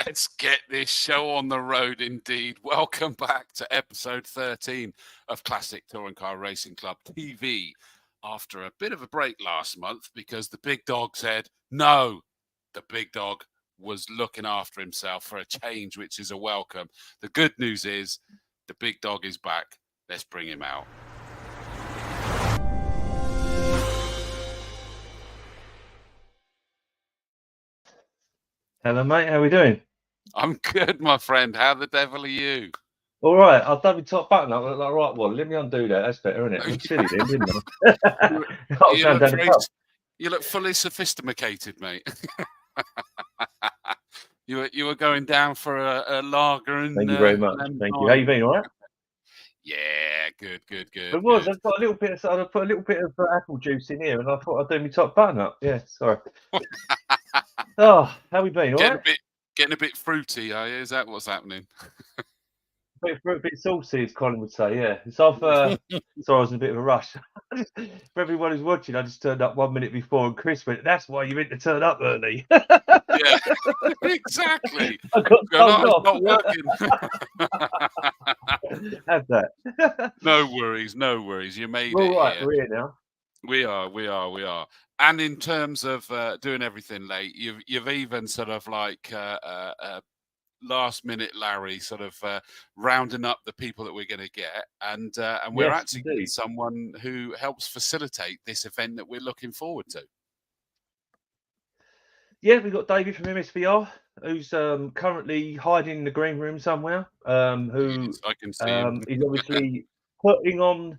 Let's get this show on the road indeed. Welcome back to episode 13 of Classic Touring Car Racing Club TV. After a bit of a break last month because the big dog said no, the big dog was looking after himself for a change, which is a welcome. The good news is the big dog is back. Let's bring him out. Hello, mate. How are we doing? I'm good, my friend. How the devil are you? All right. I've done my top button up. Like, right, well, let me undo that. That's better, isn't it? I'm silly then, didn't I? You look fully sophisticated, mate. You were going down for a lager and. Thank you very much. Thank you. How you been? All right? Yeah, good. It was. I've got a little bit. I put a little bit of apple juice in here, and I thought I'd do my top button up. Yeah, sorry. Oh, how we been? All right? Getting a bit fruity, are you? Is that what's happening? A bit saucy, as Colin would say. Yeah. So sorry, I was in a bit of a rush. For everyone who's watching, I just turned up 1 minute before, and Chris went, "That's why you meant to turn up early." Yeah, exactly. I got not working. Have that. No worries. You made We're it. All right, here. we're here now. We are. And in terms of doing everything late, you've even sort of like last minute Larry sort of rounding up the people that we're going to get, and we're actually getting someone who helps facilitate this event that we're looking forward to. Yeah, we've got David from MSVR, who's currently hiding in the green room somewhere. Who I can see him. He's obviously putting on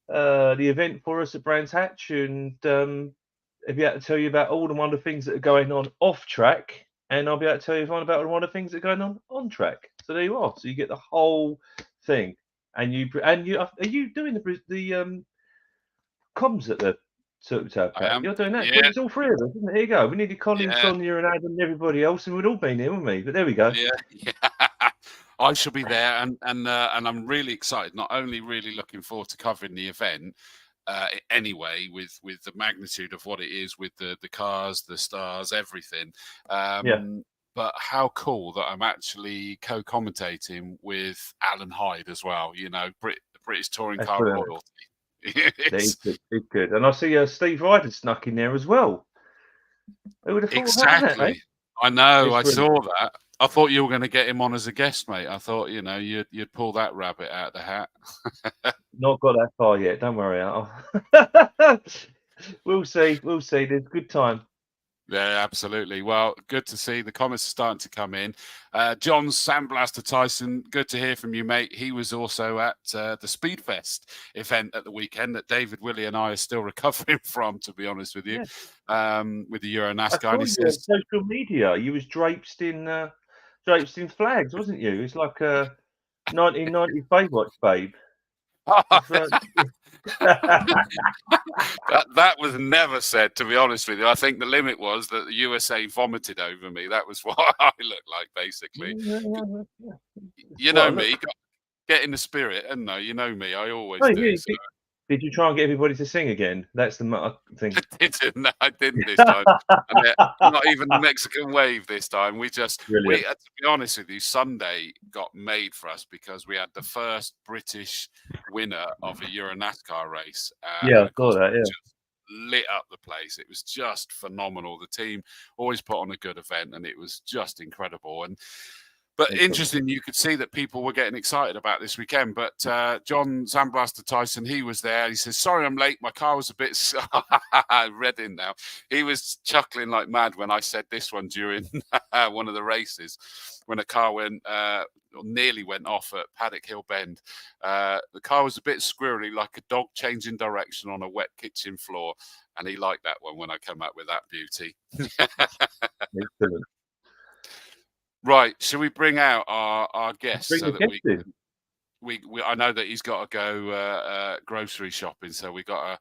the event for us at Brands Hatch, and I'll be able to tell you about all the wonderful things that are going on off track, and I'll be able to tell you about all the wonderful things that are going on track. So there you are. So you get the whole thing, and you are you doing the comms at the You're doing that. Yeah. It's all three of us, isn't it? Here you go. We needed Colin, Sonia, and Adam, and everybody else, and we'd all been here, wouldn't we? But there we go. Yeah. I shall be there, and I'm really excited. Not only really looking forward to covering the event, anyway, with the magnitude of what it is, with the cars, the stars, everything. But how cool that I'm actually co-commentating with Alan Hyde as well. You know, British touring car royalty. It's good. And I see Steve Ryder snuck in there as well. Who would have thought exactly. Of that, eh? I know. I saw that. I thought you were going to get him on as a guest, mate. I thought, you'd pull that rabbit out of the hat. Not got that far yet. Don't worry. We'll see. There's good time. Yeah, absolutely. Well, good to see the comments are starting to come in. John Sandblaster Tyson, good to hear from you, mate. He was also at the Speedfest event at the weekend that David, Willie, and I are still recovering from, to be honest with you, with the Euro NASCAR. And he says, social media, you was draped in flags, wasn't you? It's like a 1990 Baywatch babe. That was never said, to be honest with you. I think the limit was that the USA vomited over me. That was what I looked like, basically. You know me, get in the spirit, and you know me, I always do. Did you try and get everybody to sing again? That's the thing. I didn't this time. Not even the Mexican wave this time. To be honest with you, Sunday got made for us because we had the first British winner of a Euro NASCAR race. I saw that. Yeah. Just lit up the place. It was just phenomenal. The team always put on a good event, and it was just incredible. But interesting, you could see that people were getting excited about this weekend. But John Sandblaster Tyson, he was there. He says, "Sorry, I'm late. My car was a bit red in now." He was chuckling like mad when I said this one during one of the races, when a car nearly went off at Paddock Hill Bend. The car was a bit squirrely, like a dog changing direction on a wet kitchen floor. And he liked that one when I came up with that beauty. Excellent. Right. Should we bring out our guest Bring so the that guest in. we I know that he's got to go grocery shopping, so we got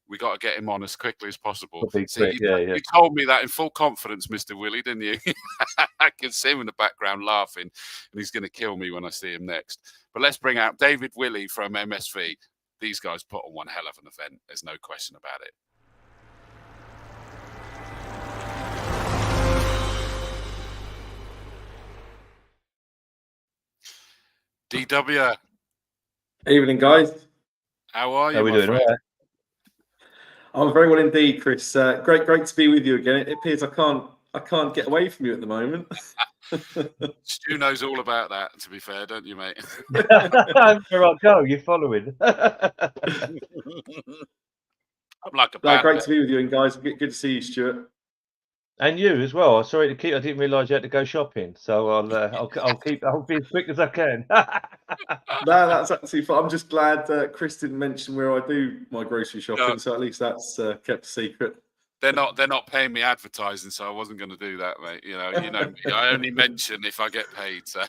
to get him on as quickly as possible. Got to be See, quick, yeah. you told me that in full confidence, Mr. Willie, didn't you? I can see him in the background laughing, and he's going to kill me when I see him next. But let's bring out David Willie from MSV. These guys put on one hell of an event. There's no question about it. DW. Evening, guys. How are you? How are we doing? friend? All right. I'm very well indeed, Chris. Great to be with you again. It appears I can't get away from you at the moment. Stu knows all about that, to be fair, don't you, mate? Where I go, you're following. I'm like a No, great to be with you, and guys, good to see you, Stuart. And you as well. Sorry to keep. I didn't realise you had to go shopping, so I'll be as quick as I can. No, that's absolutely fine. I'm just glad Chris didn't mention where I do my grocery shopping, so at least that's kept a secret. They're not paying me advertising, so I wasn't going to do that, mate. You know me. I only mention if I get paid. So.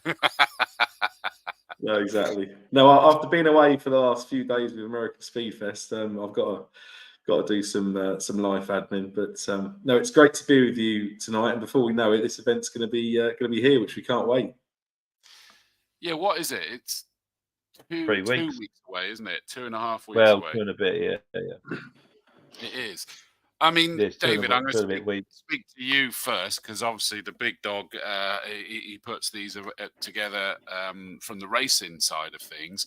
No, exactly. No, after being away for the last few days with American Speed Fest, I've got to do some life admin. But no, it's great to be with you tonight. And before we know it, this event's going to be here, which we can't wait. Yeah, what is it? It's 2 weeks away, isn't it? 2.5 weeks well, away. 2 and a bit, yeah. It is. I mean, Yes, David, I'm going to speak to you first, because obviously the big dog, he puts these together from the racing side of things.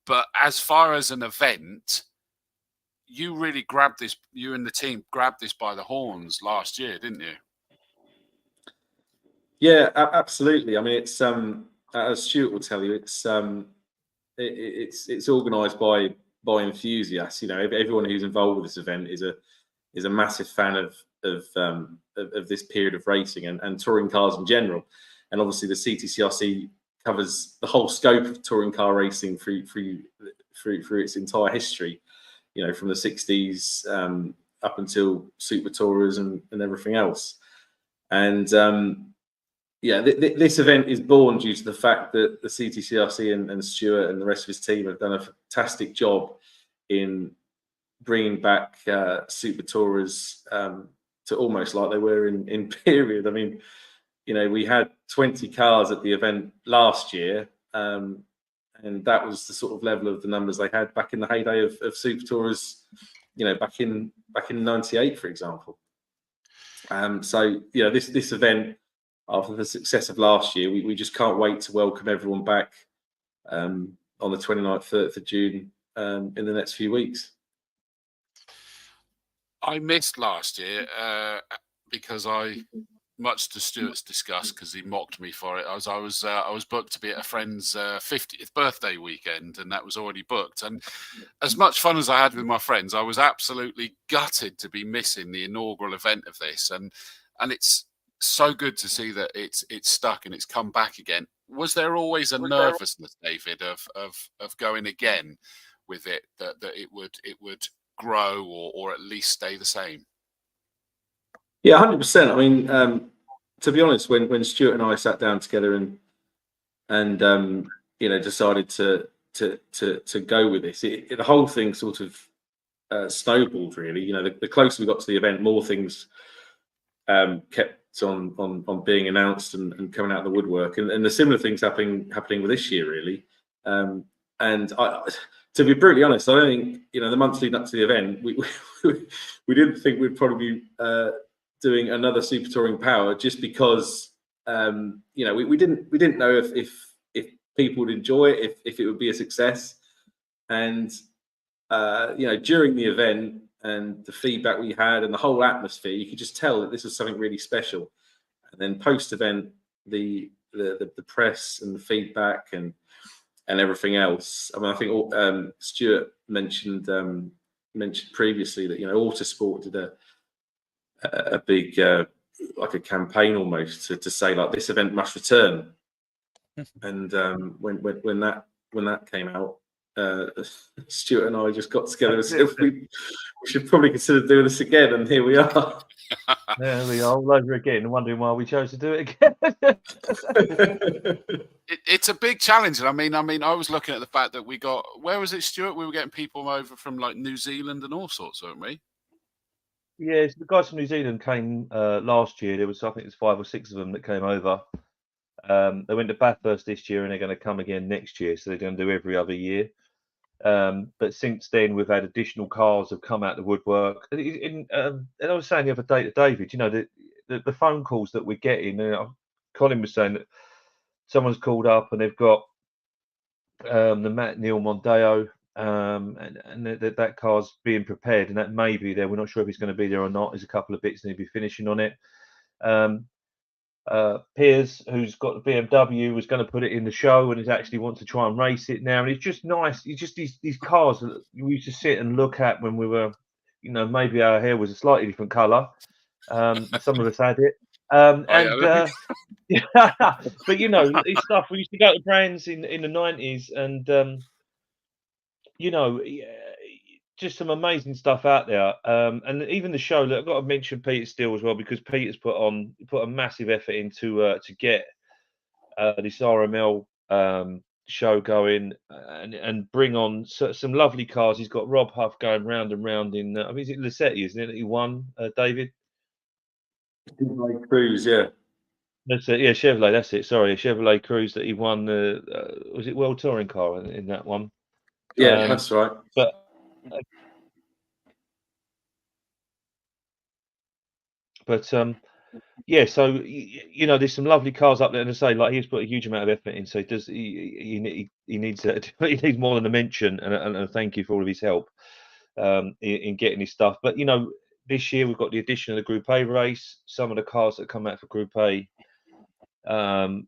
But as far as an event, you really you and the team grabbed this by the horns last year, didn't you? Yeah, absolutely. I mean, it's as Stuart will tell you, it's organised by enthusiasts. You know, everyone who's involved with this event is a massive fan of this period of racing and touring cars in general. And obviously, the CTCRC covers the whole scope of touring car racing through its entire history. You know, from the 60s up until Super Tourers and everything else. And yeah, this event is born due to the fact that the CTCRC and Stuart and the rest of his team have done a fantastic job in bringing back Super Tourers to almost like they were in period. I mean, you know, we had 20 cars at the event last year, and that was the sort of level of the numbers they had back in the heyday of Super Tourers, you know, back in '98, for example. So, you know, this event, after the success of last year, we just can't wait to welcome everyone back on the 29th, 30th of June in the next few weeks. I missed last year because much to Stuart's disgust, because he mocked me for it. I was booked to be at a friend's 50th birthday weekend, and that was already booked. And as much fun as I had with my friends, I was absolutely gutted to be missing the inaugural event of this. And it's so good to see that it's stuck and it's come back again. Was there always a nervousness, David, of going again with it, that it would grow or at least stay the same? Yeah, 100%. I mean, to be honest, when Stuart and I sat down together and you know, decided to go with this, the whole thing sort of snowballed, really. You know, the closer we got to the event, more things kept on being announced and coming out of the woodwork, and the similar things happening with this year, really. And to be brutally honest, I don't think, you know, the months leading up to the event, we didn't think we'd probably be doing another Super Touring Power, just because you know, we didn't know if people would enjoy it, if it would be a success. And you know, during the event and the feedback we had and the whole atmosphere, you could just tell that this was something really special. And then post-event, the press and the feedback and everything else. I mean, I think Stuart mentioned previously that, you know, Autosport did a big like a campaign almost to say, like, this event must return. And when that came out, Stuart and I just got together and said we should probably consider doing this again, and here we are. There we are, all over again, wondering why we chose to do it again. It's a big challenge. I mean, I was looking at the fact that we got, where was it, Stuart? We were getting people over from like New Zealand and all sorts, weren't we? Yeah, so the guys from New Zealand came last year. There was, I think, there's 5 or 6 of them that came over. They went to Bathurst this year, and they're going to come again next year. So they're going to do every other year. But since then, we've had additional cars have come out the woodwork. And I was saying the other day to David, you know, the phone calls that we're getting. Colin was saying that someone's called up and they've got the Matt Neil Mondeo, and that car's being prepared, and that may be there. We're not sure if he's going to be there or not. There's a couple of bits and he'll be finishing on it. Piers, who's got the BMW, was going to put it in the show and is actually wants to try and race it now. And it's just nice. It's just these cars that we used to sit and look at when we were, you know, maybe our hair was a slightly different colour. Some of us had it. Yeah, but you know, it's stuff we used to go to brands in the 90s, and you know, just some amazing stuff out there. And even the show, I've got to mention Peter Steele as well, because Peter's put a massive effort into to get this RML show going, and bring on some lovely cars. He's got Rob Huff going round and round in I mean, is it Lassetti, isn't it, that he won, David? Cruise, yeah. That's it, yeah, Chevrolet. That's it. Sorry, Chevrolet Cruise that he won. Was it World Touring Car in that one? Yeah, that's right. But yeah. So you know, there's some lovely cars up there, and I say, like, he's put a huge amount of effort in. So he needs he needs more than a mention and a thank you for all of his help in getting his stuff. But you know, this year we've got the addition of the Group A race. Some of the cars that come out for Group A.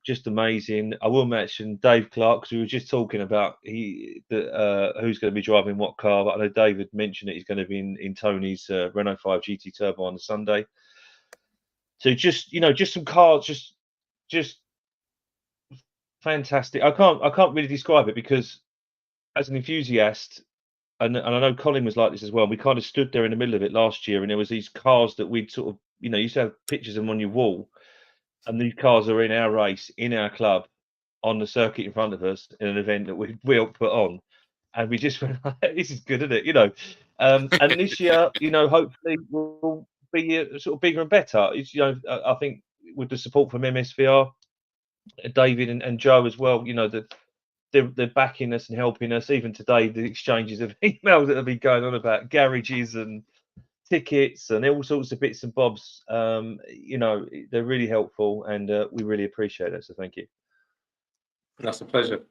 Just amazing. I will mention Dave Clark, because we were just talking about who's going to be driving what car. But I know David mentioned that he's going to be in Tony's Renault 5 GT Turbo on the Sunday. So just, you know, just some cars, just fantastic. I can't really describe it, because as an enthusiast, and I know Colin was like this as well. We kind of stood there in the middle of it last year, and there was these cars that we'd sort of, you know, used to have pictures of them on your wall. And these cars are in our race, in our club, on the circuit in front of us, in an event that we helped put on. And we just went, this is good, isn't it? You know, and this year, you know, hopefully we'll be sort of bigger and better. It's, you know, I think with the support from MSVR, David and Joe as well, you know, they're backing us and helping us. Even today, the exchanges of emails that have been going on about garages and tickets and all sorts of bits and bobs, you know, they're really helpful, and we really appreciate it. So thank you. That's a pleasure.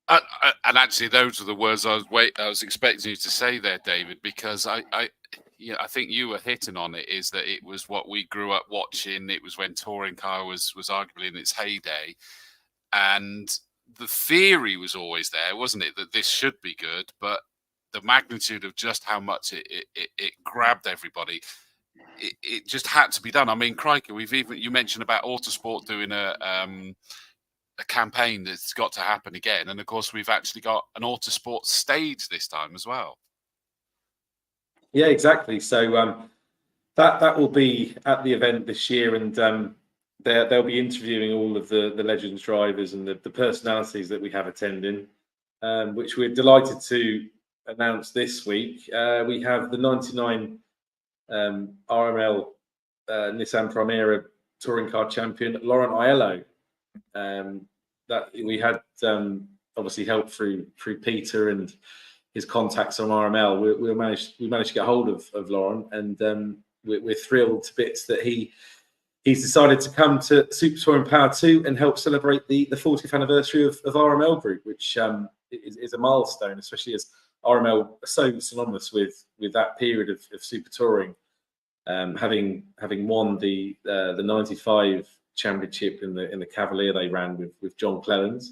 And actually, those are the words I was expecting you to say there, David, because I think you were hitting on it. Is that it was what we grew up watching? It was when touring car was arguably in its heyday, and the theory was always there, wasn't it, that this should be good, but the magnitude of just how much it grabbed everybody, it just had to be done. I mean, crikey, you mentioned about Autosport doing a campaign that's got to happen again, and of course we've actually got an Autosport stage this time as well. Yeah, exactly. So that will be at the event this year, and they'll be interviewing all of the Legends drivers and the personalities that we have attending, which we're delighted to announce this week. We have the 99 RML Nissan Primera touring car champion Laurent Aiello, that we had obviously help through Peter and his contacts on RML. We managed to get hold of Laurent, and we're thrilled to bits that he's decided to come to Super Touring Power 2 and help celebrate the 40th anniversary of RML Group, which is a milestone, especially as RML are so synonymous with that period of super touring, having won the 95 championship in the Cavalier they ran with John Clellens,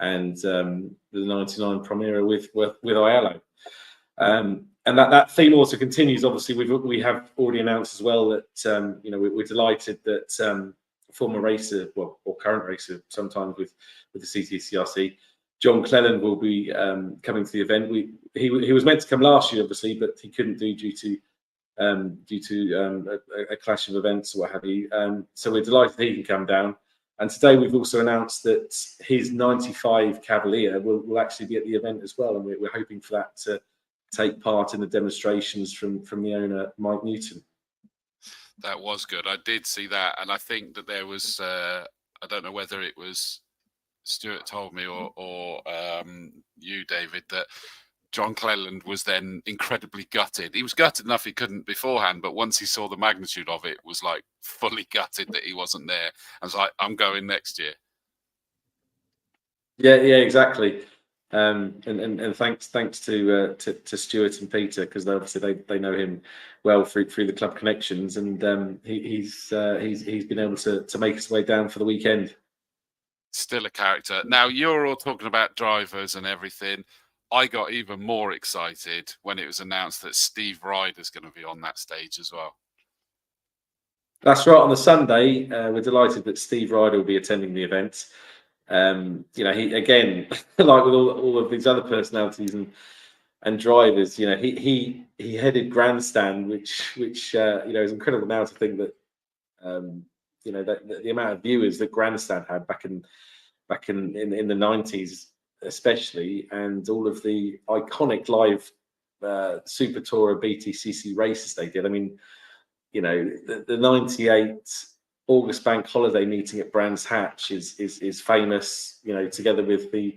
and the 99 Primera with Aiello. And that theme also continues. Obviously, we have already announced as well that you know, we're delighted that former racer, well, or current racer sometimes with the CTCRC, John Clelland will be coming to the event. He was meant to come last year, obviously, but he couldn't due to due to a clash of events or what have you. So we're delighted he can come down. And today we've also announced that his 95 Cavalier will actually be at the event as well, and we're hoping for that to take part in the demonstrations from the owner, Mike Newton. That was good. I did see that, and I think that there was I don't know whether it was Stuart told me or you, David, that John Cleland was then incredibly gutted. He was gutted enough he couldn't beforehand, but once he saw the magnitude of it, was like fully gutted that he wasn't there. I was like, I'm going next year. Yeah, exactly. And thanks to Stuart and Peter, because obviously they know him well through the club connections, and he's been able to make his way down for the weekend. Still a character. Now, you're all talking about drivers and everything. I got even more excited when it was announced that Steve Ryder's going to be on that stage as well. That's right. On the Sunday, we're delighted that Steve Ryder will be attending the event. He again, like with all of these other personalities and drivers, he headed Grandstand, which is incredible now to think that that the amount of viewers that Grandstand had back in the 90s, especially, and all of the iconic live Super Tourer BTCC races they did. I mean, the 98 August Bank Holiday meeting at Brands Hatch is famous, together with the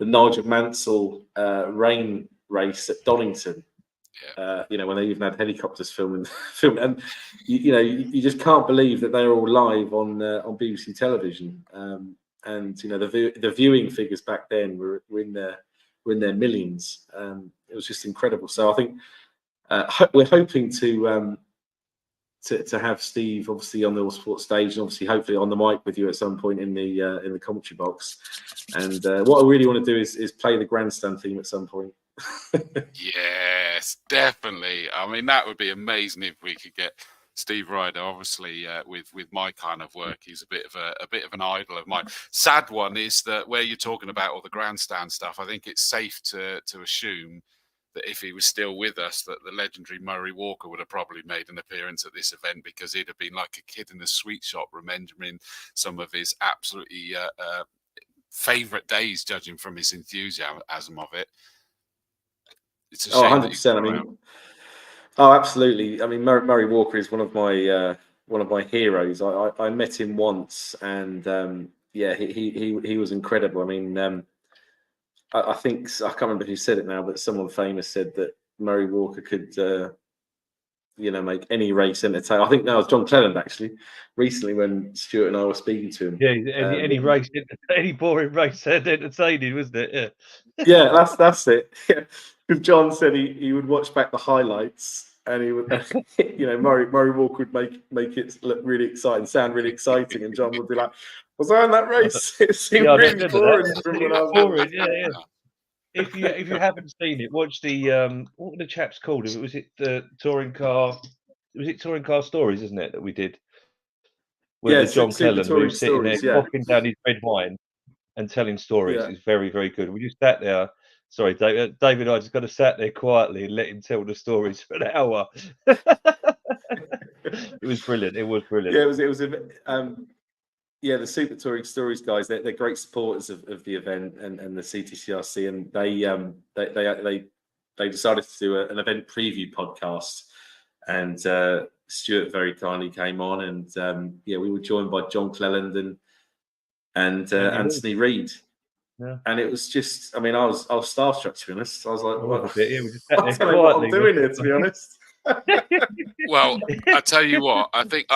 Nigel Mansell rain race at Donington. Yeah. When they even had helicopters filming, and you just can't believe that they're all live on BBC television. And the viewing figures back then were in their millions. It was just incredible. So I think we're hoping to have Steve obviously on the All Sports stage, and obviously hopefully on the mic with you at some point in the commentary box. And what I really want to do is play the Grandstand theme at some point. Yes, definitely. I mean, that would be amazing if we could get Steve Ryder. Obviously, with my kind of work, he's a bit of an idol of mine. Sad one is that where you're talking about all the Grandstand stuff, I think it's safe to assume that if he was still with us, that the legendary Murray Walker would have probably made an appearance at this event, because he'd have been like a kid in the sweet shop, remembering some of his absolutely favourite days, judging from his enthusiasm of it. It's a shame. 100%. I mean, absolutely. I mean, Murray Walker is one of my heroes. I met him once, and he was incredible. I mean, I think, I can't remember who said it now, but someone famous said that Murray Walker could, make any race entertaining. I think that was John Cleland actually, recently when Stuart and I were speaking to him. Yeah, any race, any boring race, entertaining, wasn't it? Yeah, that's it. Yeah, because John said he would watch back the highlights, and he would, Murray Walker would make it look really exciting, sound really exciting, and John would be like, "Was I on that race? It seemed really boring from when I was boring." Yeah. If you haven't seen it, watch the what were the chaps called? Was it the touring car? Was it Touring Car Stories, isn't it, that we did? With the John Cleland, who's sitting there coughing down his red wine and telling stories. It's very, very good. We just sat there. Sorry, David and I just got to sat there quietly and let him tell the stories for an hour. It was brilliant. It was brilliant. Yeah, it was the Super Touring Stories guys, they're great supporters of the event and the CTCRC, and they decided to do an event preview podcast, and Stuart very kindly came on, and we were joined by John Cleland and Anthony Reid. Yeah. And it was just, I mean, I was starstruck, to be honest. I was like, I don't know what I'm doing here, to be honest. Well, I tell you what, I think,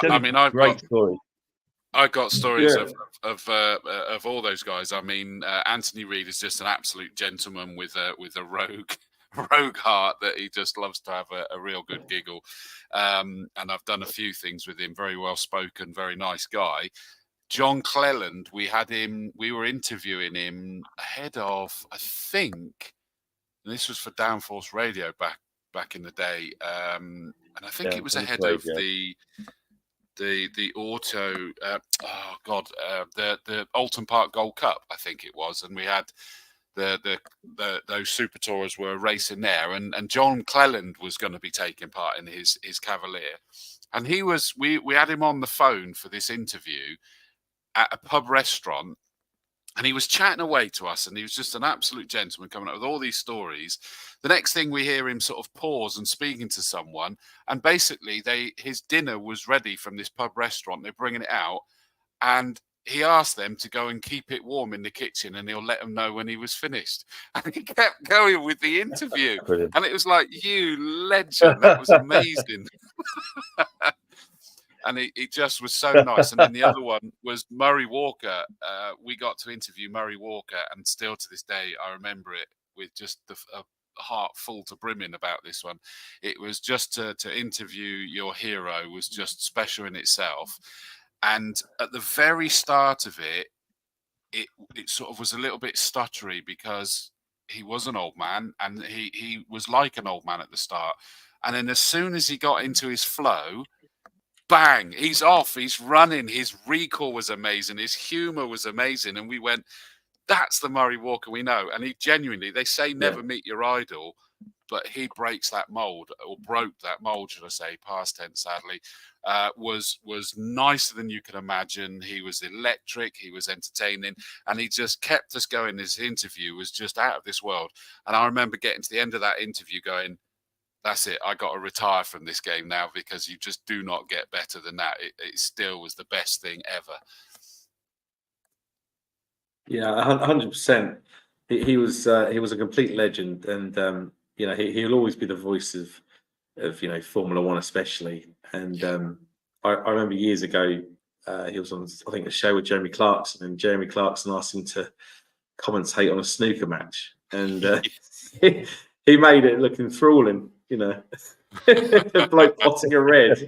I've got stories of all those guys. I mean, Anthony Reid is just an absolute gentleman with a rogue heart that he just loves to have a real good giggle. And I've done a few things with him. Very well spoken, very nice guy. John Cleland, we were interviewing him ahead of, I think, and this was for Downforce Radio back in the day, and I think it was ahead of the auto, the Alton Park Gold Cup, I think it was, and we had those Super Tourers were racing there, and John Cleland was going to be taking part in his Cavalier, and we had him on the phone for this interview at a pub restaurant. And he was chatting away to us, and he was just an absolute gentleman coming up with all these stories. The next thing we hear him sort of pause and speaking to someone, and basically his dinner was ready from this pub restaurant. They're bringing it out, and he asked them to go and keep it warm in the kitchen, and he'll let them know when he was finished. And he kept going with the interview, and it was like, you legend, that was amazing. And he just was so nice. And then the other one was Murray Walker. We got to interview Murray Walker, and still to this day, I remember it with just a heart full to brimming about this one. It was just to interview your hero was just special in itself. And at the very start of it sort of was a little bit stuttery because he was an old man, and he was like an old man at the start. And then as soon as he got into his flow, bang, he's off, he's running, his recall was amazing, his humour was amazing, and we went, that's the Murray Walker we know. And he genuinely, they say never meet your idol, but he breaks that mould, or broke that mould, should I say, past tense, sadly. Was nicer than you can imagine. He was electric, he was entertaining, and he just kept us going. His interview was just out of this world. And I remember getting to the end of that interview going, that's it, I got to retire from this game now, because you just do not get better than that. It still was the best thing ever. Yeah, 100%. He was a complete legend, and you know, he'll always be the voice of Formula One, especially. And I remember years ago, he was on, I think, a show with Jeremy Clarkson, and Jeremy Clarkson asked him to commentate on a snooker match, and he made it look enthralling. You know, a bloke potting a red,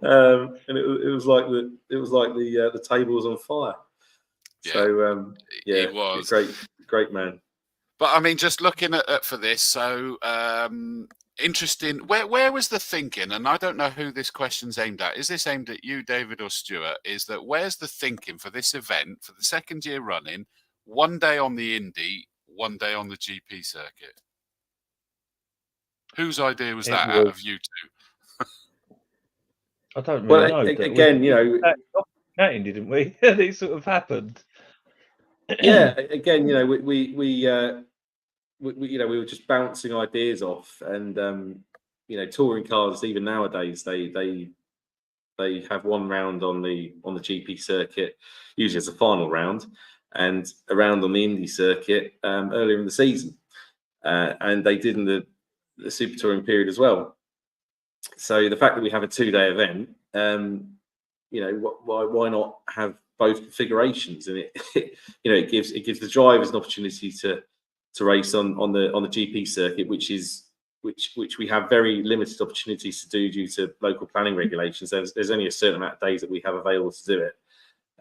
and it was like the table was on fire. Yeah, so yeah, he was great man. But I mean, just looking at for this, so interesting. Where was the thinking? And I don't know who this question's aimed at. Is this aimed at you, David, or Stuart? Is that where's the thinking for this event for the second year running? One day on the Indy, one day on the GP circuit. Whose idea was that out of you two? I don't really know. Again, chatting, didn't we? It sort of happened. Yeah, again, we were just bouncing ideas off, and touring cars even nowadays they have one round on the GP circuit, usually as a final round, and a round on the Indy circuit earlier in the season, and they did in the Super Touring period as well. So the fact that we have a 2-day event, why not have both configurations? And it gives the drivers an opportunity to race on the GP circuit, which we have very limited opportunities to do due to local planning regulations. There's only a certain amount of days that we have available to do it.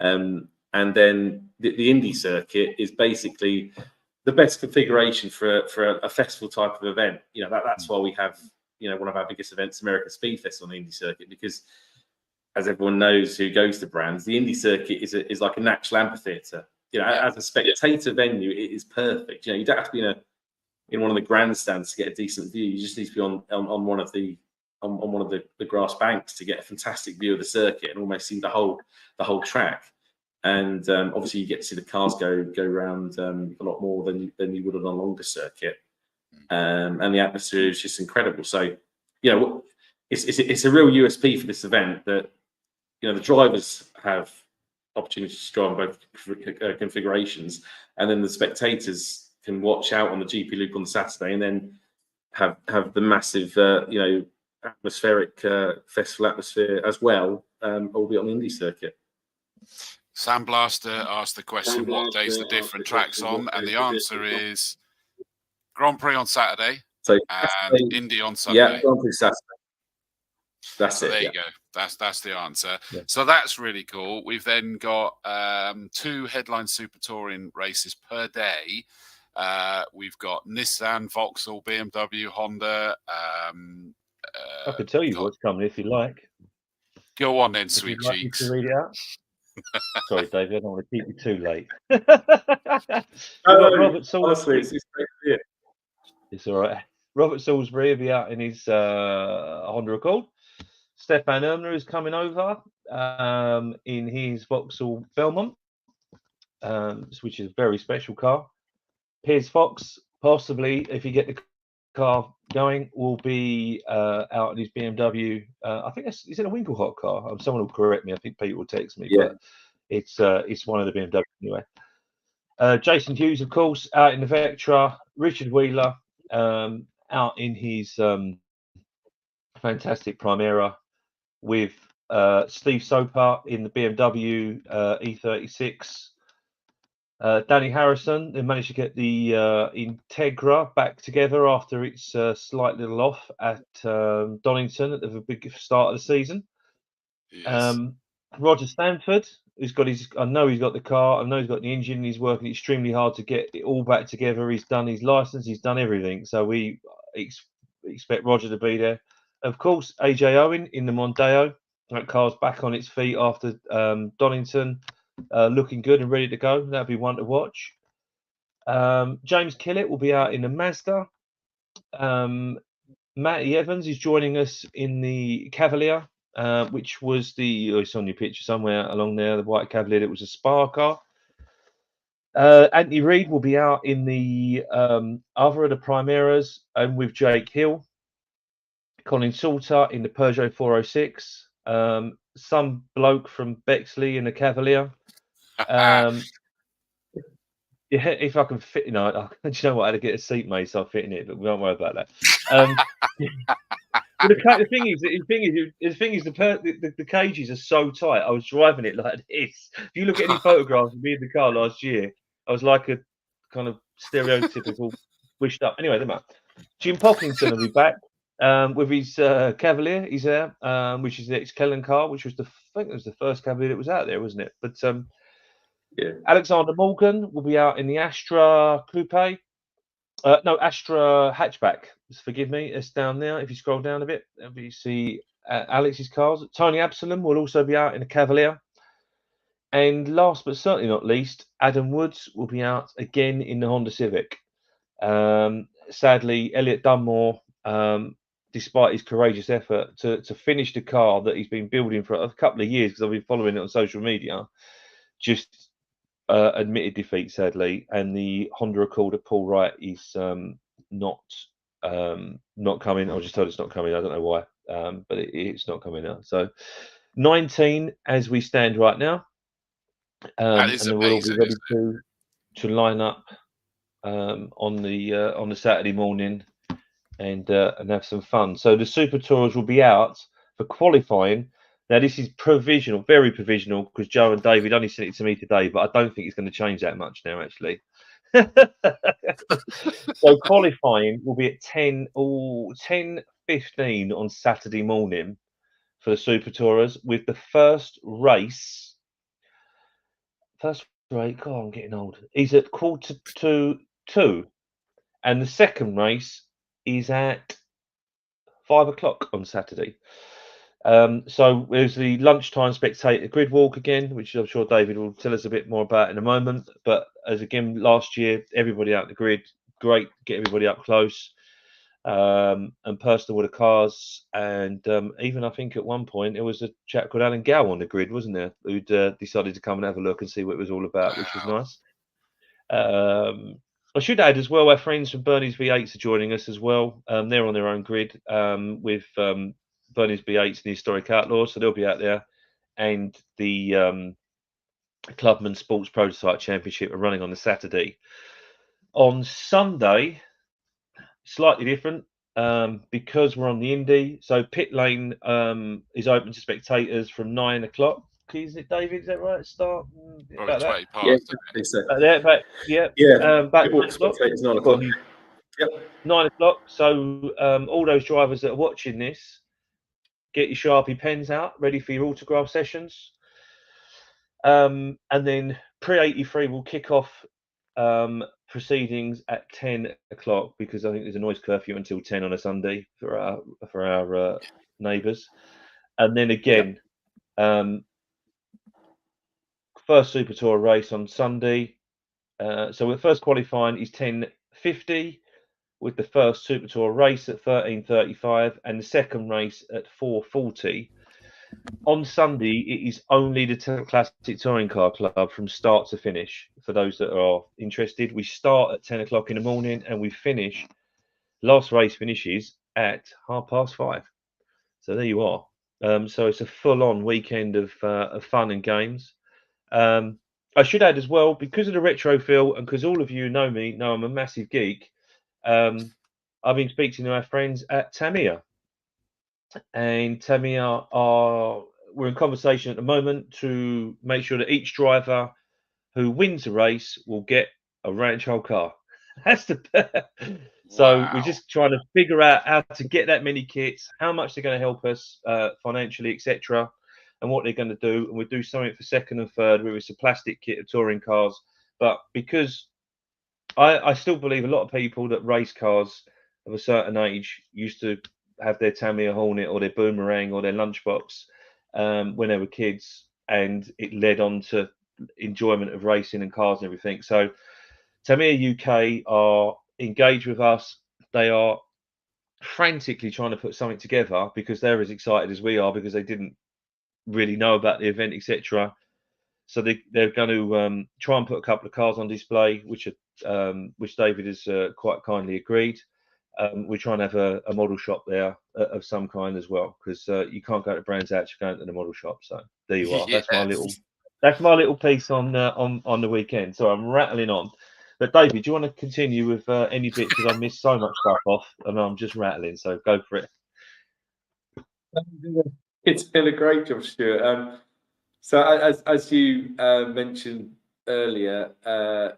And then the Indy circuit is basically the best configuration for a festival type of event. That's why we have one of our biggest events, American Speed Fest, on the Indy circuit, because as everyone knows who goes to Brands, the Indy circuit is like a natural amphitheatre. As a spectator venue, it is perfect. You don't have to be in one of the grandstands to get a decent view. You just need to be on one of the grass banks to get a fantastic view of the circuit and almost see the whole track. And obviously, you get to see the cars go around a lot more than you would on a longer circuit. And the atmosphere is just incredible. So, it's a real USP for this event that the drivers have opportunities to drive both configurations, and then the spectators can watch out on the GP loop on the Saturday, and then have the massive atmospheric festival atmosphere as well, albeit on the Indy circuit. Sam Blaster asked the question, what days the different tracks on? And the answer is Grand Prix on Saturday and Indy on Sunday. Yeah, Grand Prix Saturday. That's it. There you go. That's the answer. Yeah. So that's really cool. We've then got 2 headline Super Touring races per day. We've got Nissan, Vauxhall, BMW, Honda. I could tell you what's coming if you like. Go on then, sweet cheeks. To read it out. Sorry, David, I don't want to keep you too late. No, Robert Salisbury. honestly, it's great to hear. It's all right. Robert Salisbury will be out in his Honda Accord. Stefan Ermner is coming over in his Vauxhall Belmont, which is a very special car. Piers Fox, possibly, if you get the car going, will be out in his BMW. I think is it a Winklehot car? Someone will correct me. I think Peter will text me, Yeah. but it's one of the BMW anyway. Jason Hughes, of course, out in the Vectra. Richard Wheeler out in his fantastic Primera with Steve Soper in the BMW E36. Danny Harrison, they managed to get the Integra back together after its slight little off at Donington at the big start of the season. Yes. Roger Stanford, who's got his, I know he's got the car, I know he's got the engine, he's working extremely hard to get it all back together. He's done his license, he's done everything. So we expect Roger to be there. Of course, AJ Owen in the Mondeo. That car's back on its feet after Donington, looking good and ready to go. That'll be one to watch. James Killett will be out in the Mazda. Matty Evans is joining us in the Cavalier, which was it's on your picture somewhere along there, the white Cavalier. It was a Spa car. Anthony Reid will be out in the other of the Primeras and with Jake Hill. Colin Salter in the Peugeot 406. Some bloke from Bexley in the Cavalier. Yeah, if I can fit, do you know what? I had to get a seat made, so I'll fit in it, but we won't worry about that. But the thing is, the cages are so tight. I was driving it like this. If you look at any photographs of me in the car last year, I was like a kind of stereotypical wished up. Anyway, doesn't matter. Jim Pocklington will be back with his Cavalier. He's there, which is the ex-Kellen car, which was I think it was the first Cavalier that was out there, wasn't it? But Yeah. Alexander Morgan will be out in the Astra Coupe. No, Astra hatchback. Forgive me. It's down there. If you scroll down a bit, you see Alex's cars. Tony Absalom will also be out in a Cavalier. And last but certainly not least, Adam Woods will be out again in the Honda Civic. Sadly, Elliot Dunmore, despite his courageous effort to finish the car that he's been building for a couple of years, because I've been following it on social media, just admitted defeat, sadly, and the Honda Accord of Paul Wright is not coming. I was just told it's not coming. I don't know why, but it's not coming out. So 19 as we stand right now, That is and amazing, we'll all be ready to line up on the Saturday morning and have some fun. So the Super Tours will be out for qualifying. Now, this is provisional, very provisional, because Joe and David only sent it to me today, but I don't think it's going to change that much now, actually. So qualifying will be at 10:15 on Saturday morning for the Super Tourers, with the first race. God, I'm getting old. Is at 1:45, and the second race is at 5 o'clock on Saturday. So there's the lunchtime spectator grid walk again, which I'm sure David will tell us a bit more about in a moment. But as again last year, everybody out the grid, great, get everybody up close and personal with the cars. And even I think at one point there was a chap called Alan Gow on the grid, wasn't there, who'd decided to come and have a look and see what it was all about, which was nice. I should add as well, our friends from Bernie's V8s are joining us as well. They're on their own grid with Bernie's V8s and the Historic Outlaws, so they'll be out there. And the Clubman Sports Prototype Championship are running on the Saturday. On Sunday, slightly different because we're on the Indy. So pit lane is open to spectators from 9 o'clock. Is it, David? Is that right? Start Probably 20 past. Yeah, exactly so. About 9 o'clock. It's 9 o'clock. Yep. 9 o'clock. So all those drivers that are watching this, get your Sharpie pens out, ready for your autograph sessions. And then pre-83 will kick off proceedings at 10 o'clock, because I think there's a noise curfew until 10 on a Sunday for our neighbours. And then again, first Super Tour race on Sunday. So the first qualifying is 10:50, with the first Super Tour race at 13:35 and the second race at 4:40. On Sunday, it is only the Classic Touring Car Club from start to finish. For those that are interested, we start at 10 o'clock in the morning and we finish. Last race finishes at 5:30. So there you are. So it's a full-on weekend of fun and games. I should add as well, because of the retro feel and because all of you know me, know I'm a massive geek. I've been speaking to our friends at Tamiya, and Tamiya we're in conversation at the moment to make sure that each driver who wins the race will get a ranch hole car. That's the so Wow. we're just trying to figure out how to get that many kits, how much they're going to help us financially, etc., and what they're going to do. And we'll do something for second and third, where it's a plastic kit of touring cars. But because I still believe a lot of people that race cars of a certain age used to have their Tamiya Hornet or their Boomerang or their Lunchbox when they were kids, and it led on to enjoyment of racing and cars and everything. So Tamiya UK are engaged with us. They are frantically trying to put something together because they're as excited as we are, because they didn't really know about the event, etc. So they're going to try and put a couple of cars on display, which David has quite kindly agreed. We're trying to have a model shop there of some kind as well, because you can't go to Brands Hatch, you're going to the model shop. So there you are. Yes. That's my little piece on the weekend. So I'm rattling on. But David, do you want to continue with any bits, because I missed so much stuff off and I'm just rattling. So go for it. It's been a great job, Stuart. So as you mentioned earlier,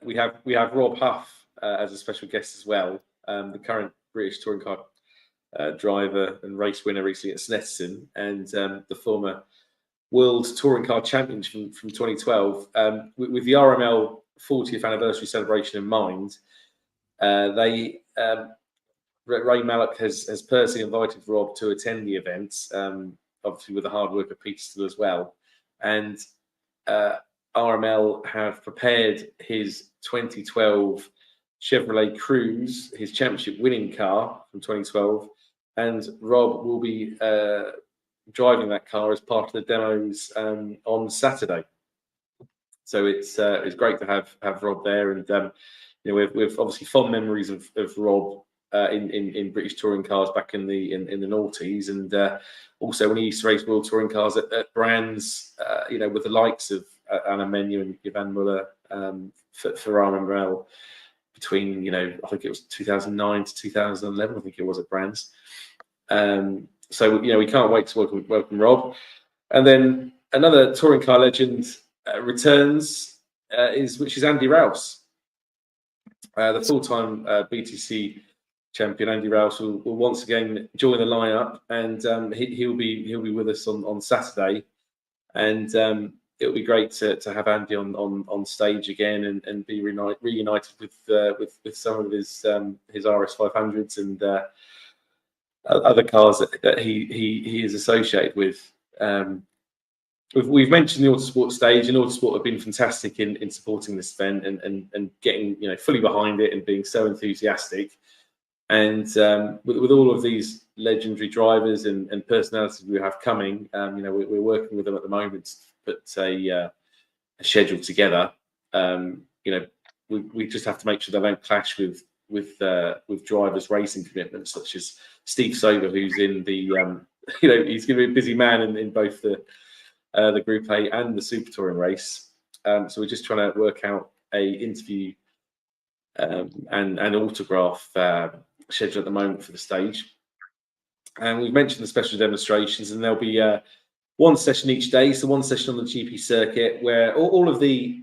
we have Rob Huff as a special guest as well, the current British touring car driver and race winner recently at Snetterton, and the former World Touring Car Champion from 2012. With the RML 40th anniversary celebration in mind, Ray Mallock has personally invited Rob to attend the event, obviously with the hard work of Peter still as well. And RML have prepared his 2012 Chevrolet Cruze, his championship winning car from 2012, and Rob will be driving that car as part of the demos on Saturday. So it's great to have Rob there, and we've obviously fond memories of Rob in British touring cars back in the noughties, and also when he used to race World Touring Cars at Brands, with the likes of Anna Menu and Yvan Muller for RML between I think it was 2009 to 2011. I think it was at Brands. So we can't wait to welcome Rob. And then another touring car legend returns, which is Andy Rouse, the full-time BTC champion. Andy Rouse will once again join the lineup, and he'll be with us on Saturday, and it'll be great to have Andy on stage again and be reunited with some of his RS 500s and other cars that he is associated with. We've mentioned the Autosport stage, and Autosport have been fantastic in supporting this event and getting fully behind it and being so enthusiastic. And with all of these legendary drivers and personalities we have coming, we're working with them at the moment to put a schedule together. We just have to make sure they don't clash with drivers' racing commitments, such as Steve Sober, who's in the he's going to be a busy man in both the Group A and the Super Touring race. So we're just trying to work out a interview and autograph schedule at the moment for the stage. And we've mentioned the special demonstrations, and there'll be one session each day. So one session on the GP circuit where all of the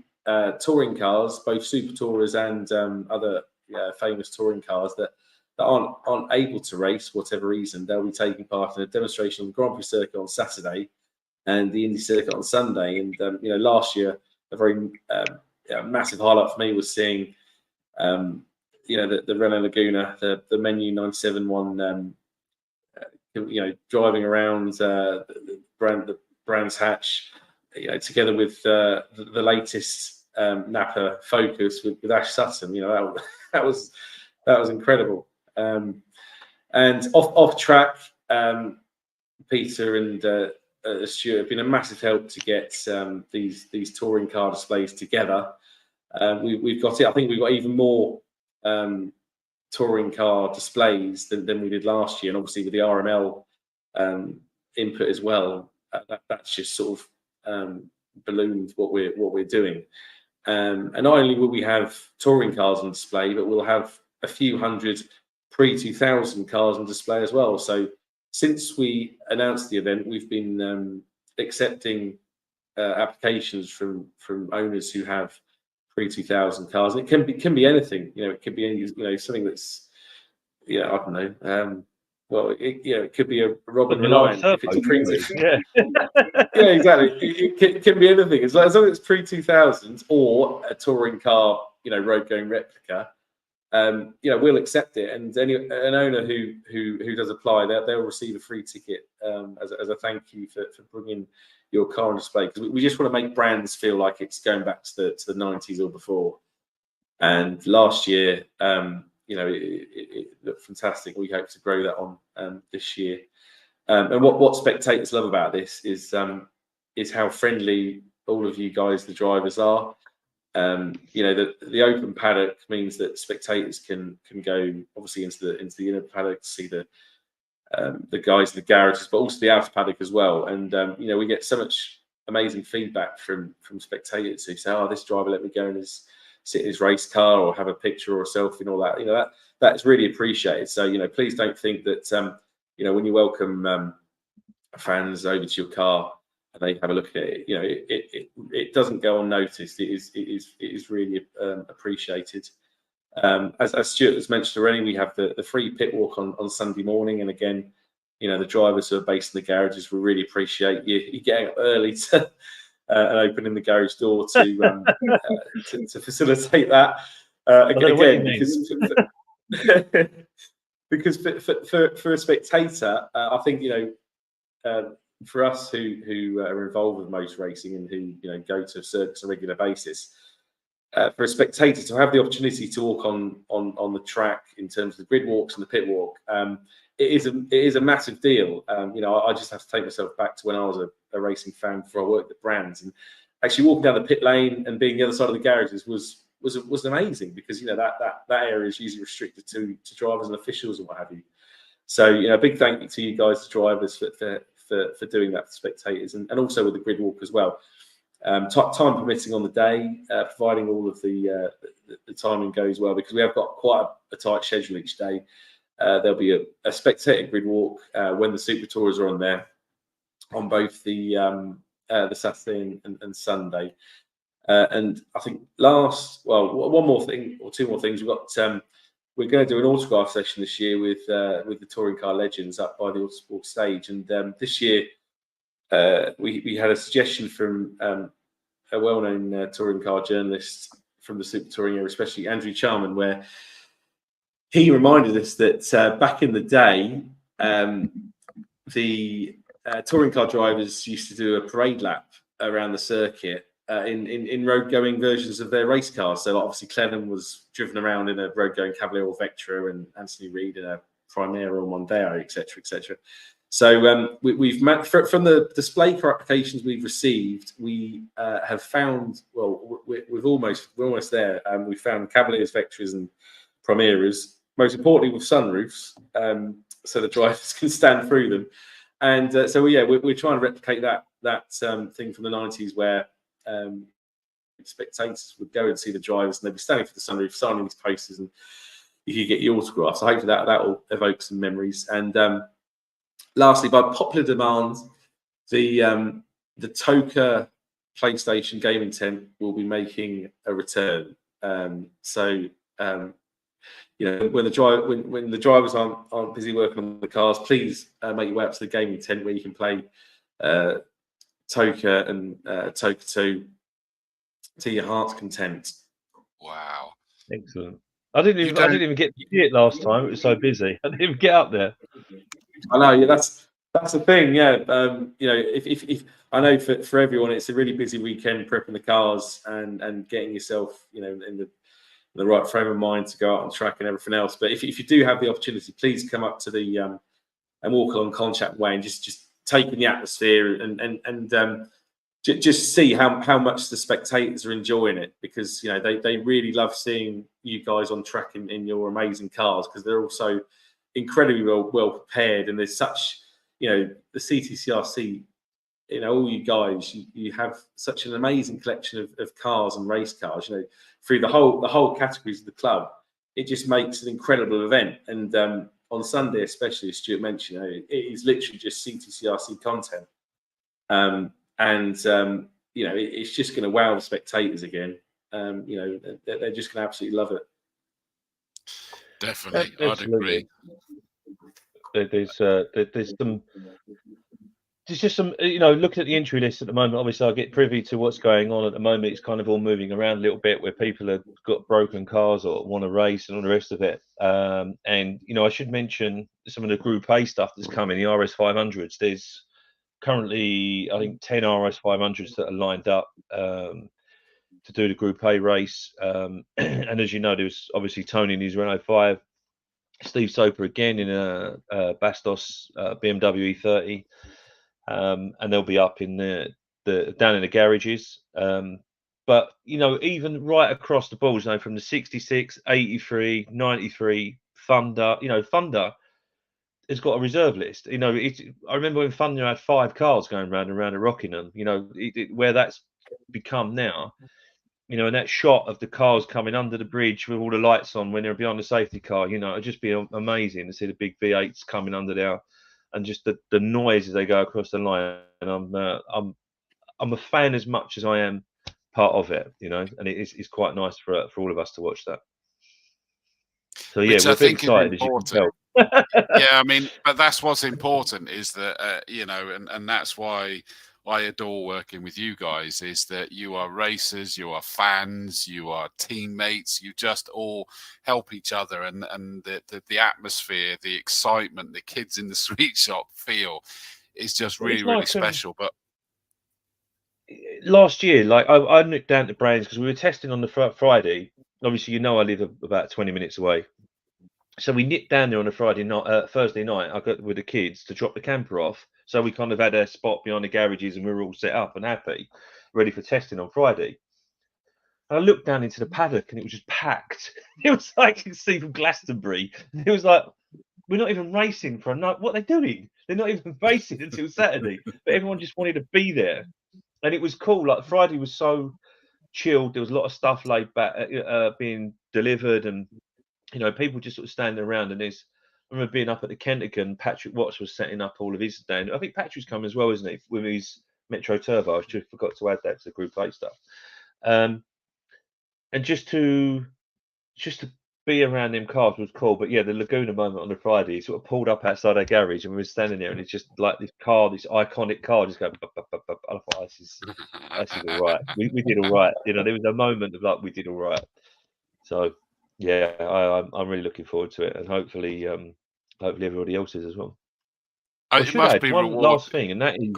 touring cars, both Super Tourers and other famous touring cars that aren't able to race for whatever reason, they'll be taking part in a demonstration on the Grand Prix circuit on Saturday and the Indy circuit on Sunday. And last year, a very massive highlight for me was seeing the Renault Laguna, the Menu 971, driving around the Brands Hatch you know, together with the latest Napa Focus with Ash Sutton, you know, that was incredible. And off track, Peter and Stuart have been a massive help to get these touring car displays together. We've got it. I think we've got even more touring car displays than we did last year, and obviously with the RML input as well, that's just sort of ballooned what we're doing. And not only will we have touring cars on display, but we'll have a few hundred pre-2000 cars on display as well. So since we announced the event, we've been accepting applications from owners who have pre-2000 cars. And it can be anything. You know, it could be any, you know, something that's, you know, I don't know. Well, it could be a Robin Reliant if it's pre-2000. Yeah, exactly. It can be anything as long as it's pre-2000s or a touring car, you know, road going replica. You know, we'll accept it, and an owner who does apply, they'll receive a free ticket as a thank you for bringing your car on display, because we just want to make brands feel like it's going back to the 90s or before. And last year, you know, it looked fantastic. We hope to grow that on this year. And what spectators love about this is how friendly all of you guys, the drivers, are. You know, the open paddock means that spectators can go obviously into the inner paddock to see the guys in the garages, but also the outer paddock as well. And you know, we get so much amazing feedback from spectators who say, "Oh, this driver let me go and sit in his race car or have a picture or a selfie," and all that. You know, that's really appreciated. So, you know, please don't think that you know, when you welcome fans over to your car and they have a look at it, you know, it doesn't go unnoticed. It is really appreciated. As Stuart has mentioned already, we have the free pit walk on Sunday morning, and again, you know, the drivers who are based in the garages will really appreciate you getting up early to and opening the garage door to facilitate that. Again, because for a spectator, I think, you know, for us who are involved with motor racing and who, you know, go to circuits on a regular basis, for a spectator to have the opportunity to walk on the track in terms of the grid walks and the pit walk, it is a massive deal. You know, I just have to take myself back to when I was a racing fan before I worked at brands, and actually walking down the pit lane and being the other side of the garages was amazing, because, you know, that area is usually restricted to drivers and officials and what have you. So, you know, a big thank you to you guys, the drivers, for doing that for spectators, and also with the grid walk as well. Time permitting on the day, providing all of the timing goes well, because we have got quite a tight schedule each day. There'll be a spectator grid walk when the Super Tours are on there, on both the Saturday and Sunday. And I think one more thing or two more things. We're going to do an autograph session this year with the touring car legends up by the Autosport stage. And this year we had a suggestion from a well-known touring car journalist from the Super Touring era, especially Andrew Charman, where he reminded us that back in the day, the touring car drivers used to do a parade lap around the circuit in road-going versions of their race cars. So obviously Clennon was driven around in a road-going Cavalier or Vectra, and Anthony Reid in a Primera or Mondeo, etc., etc. So we've from the display car applications we've received, we have found, well, we're almost there. We found Cavaliers, Vectras, and Primeras. Most importantly, with sunroofs, so the drivers can stand through them. And so we're trying to replicate that thing from the 90s, where spectators would go and see the drivers, and they'd be standing for the sunroof, signing these posters, and you could get your autograph. So hopefully that will evoke some memories. And lastly, by popular demand, the Toka PlayStation gaming tent will be making a return. You know, when the drivers aren't busy working on the cars, please make your way up to the gaming tent, where you can play Toka and Toka 2 to your heart's content. Wow, excellent! I didn't even get to see it last time. It was so busy. I didn't even get up there. I know. Yeah, that's the thing. Yeah, you know, if I know for everyone, it's a really busy weekend prepping the cars and getting yourself, in the right frame of mind to go out on track and everything else. But if you do have the opportunity, please come up to the and walk along Contract Way and just take in the atmosphere and just see how much the spectators are enjoying it, because they really love seeing you guys on track in your amazing cars, because they're also incredibly well prepared, and there's such the CTCRC, all you guys, you have such an amazing collection of cars and race cars, through the whole categories of the club. It just makes an incredible event. And on Sunday, especially, as Stuart mentioned, it is literally just CTCRC content. It's just going to wow the spectators again. They're just going to absolutely love it. Definitely, I'd agree. There's just some, looking at the entry list at the moment, obviously I get privy to what's going on at the moment. It's kind of all moving around a little bit, where people have got broken cars or want to race and all the rest of it. And, I should mention some of the Group A stuff that's coming, the RS 500s. There's currently, I think, 10 RS 500s that are lined up to do the Group A race. And as you know, there's obviously Tony in his Renault 5, Steve Soper again in a Bastos BMW E30. And they'll be up in down in the garages. But even right across the balls, from the 66, 83, 93, Thunder, Thunder has got a reserve list. I remember when Thunder had 5 cars going round and round at Rockingham. Where that's become now. And that shot of the cars coming under the bridge with all the lights on when they're behind the safety car, it'd just be amazing to see the big V8s coming under there. And just the noise as they go across the line, and I'm a fan as much as I am part of it, and it's quite nice for all of us to watch that. So yeah, we're a bit excited, as you can tell. Yeah, but that's what's important, is that and that's why I adore working with you guys, is that you are racers, you are fans, you are teammates, you just all help each other, and the atmosphere, the excitement the kids in the sweet shop feel is just really special. But last year, I nipped down to Brands because we were testing on the Friday. Obviously, I live about 20 minutes away. So we nipped down there on a Thursday night. I got with the kids to drop the camper off. So we kind of had a spot behind the garages, and we were all set up and happy, ready for testing on Friday. And I looked down into the paddock, and it was just packed. It was like you can see from Glastonbury. It was like, we're not even racing for a night. What are they doing? They're not even racing until Saturday. But everyone just wanted to be there, and it was cool. Like Friday was so chilled. There was a lot of stuff laid back, being delivered, and people just sort of standing around. And I remember being up at the Kentigan, Patrick Watts was setting up all of his stand. I think Patrick's coming as well, isn't he, with his Metro Turbo? I just forgot to add that to the Group A stuff. And just to be around them cars was cool. But yeah, the Laguna moment on the Friday, he sort of pulled up outside our garage, and we were standing there, and it's just like this iconic car, just going. I thought, this is all right. We did all right. There was a moment of like, we did all right. So yeah, I'm really looking forward to it, and hopefully everybody else is as well. It must be one rewarding. last thing, and that is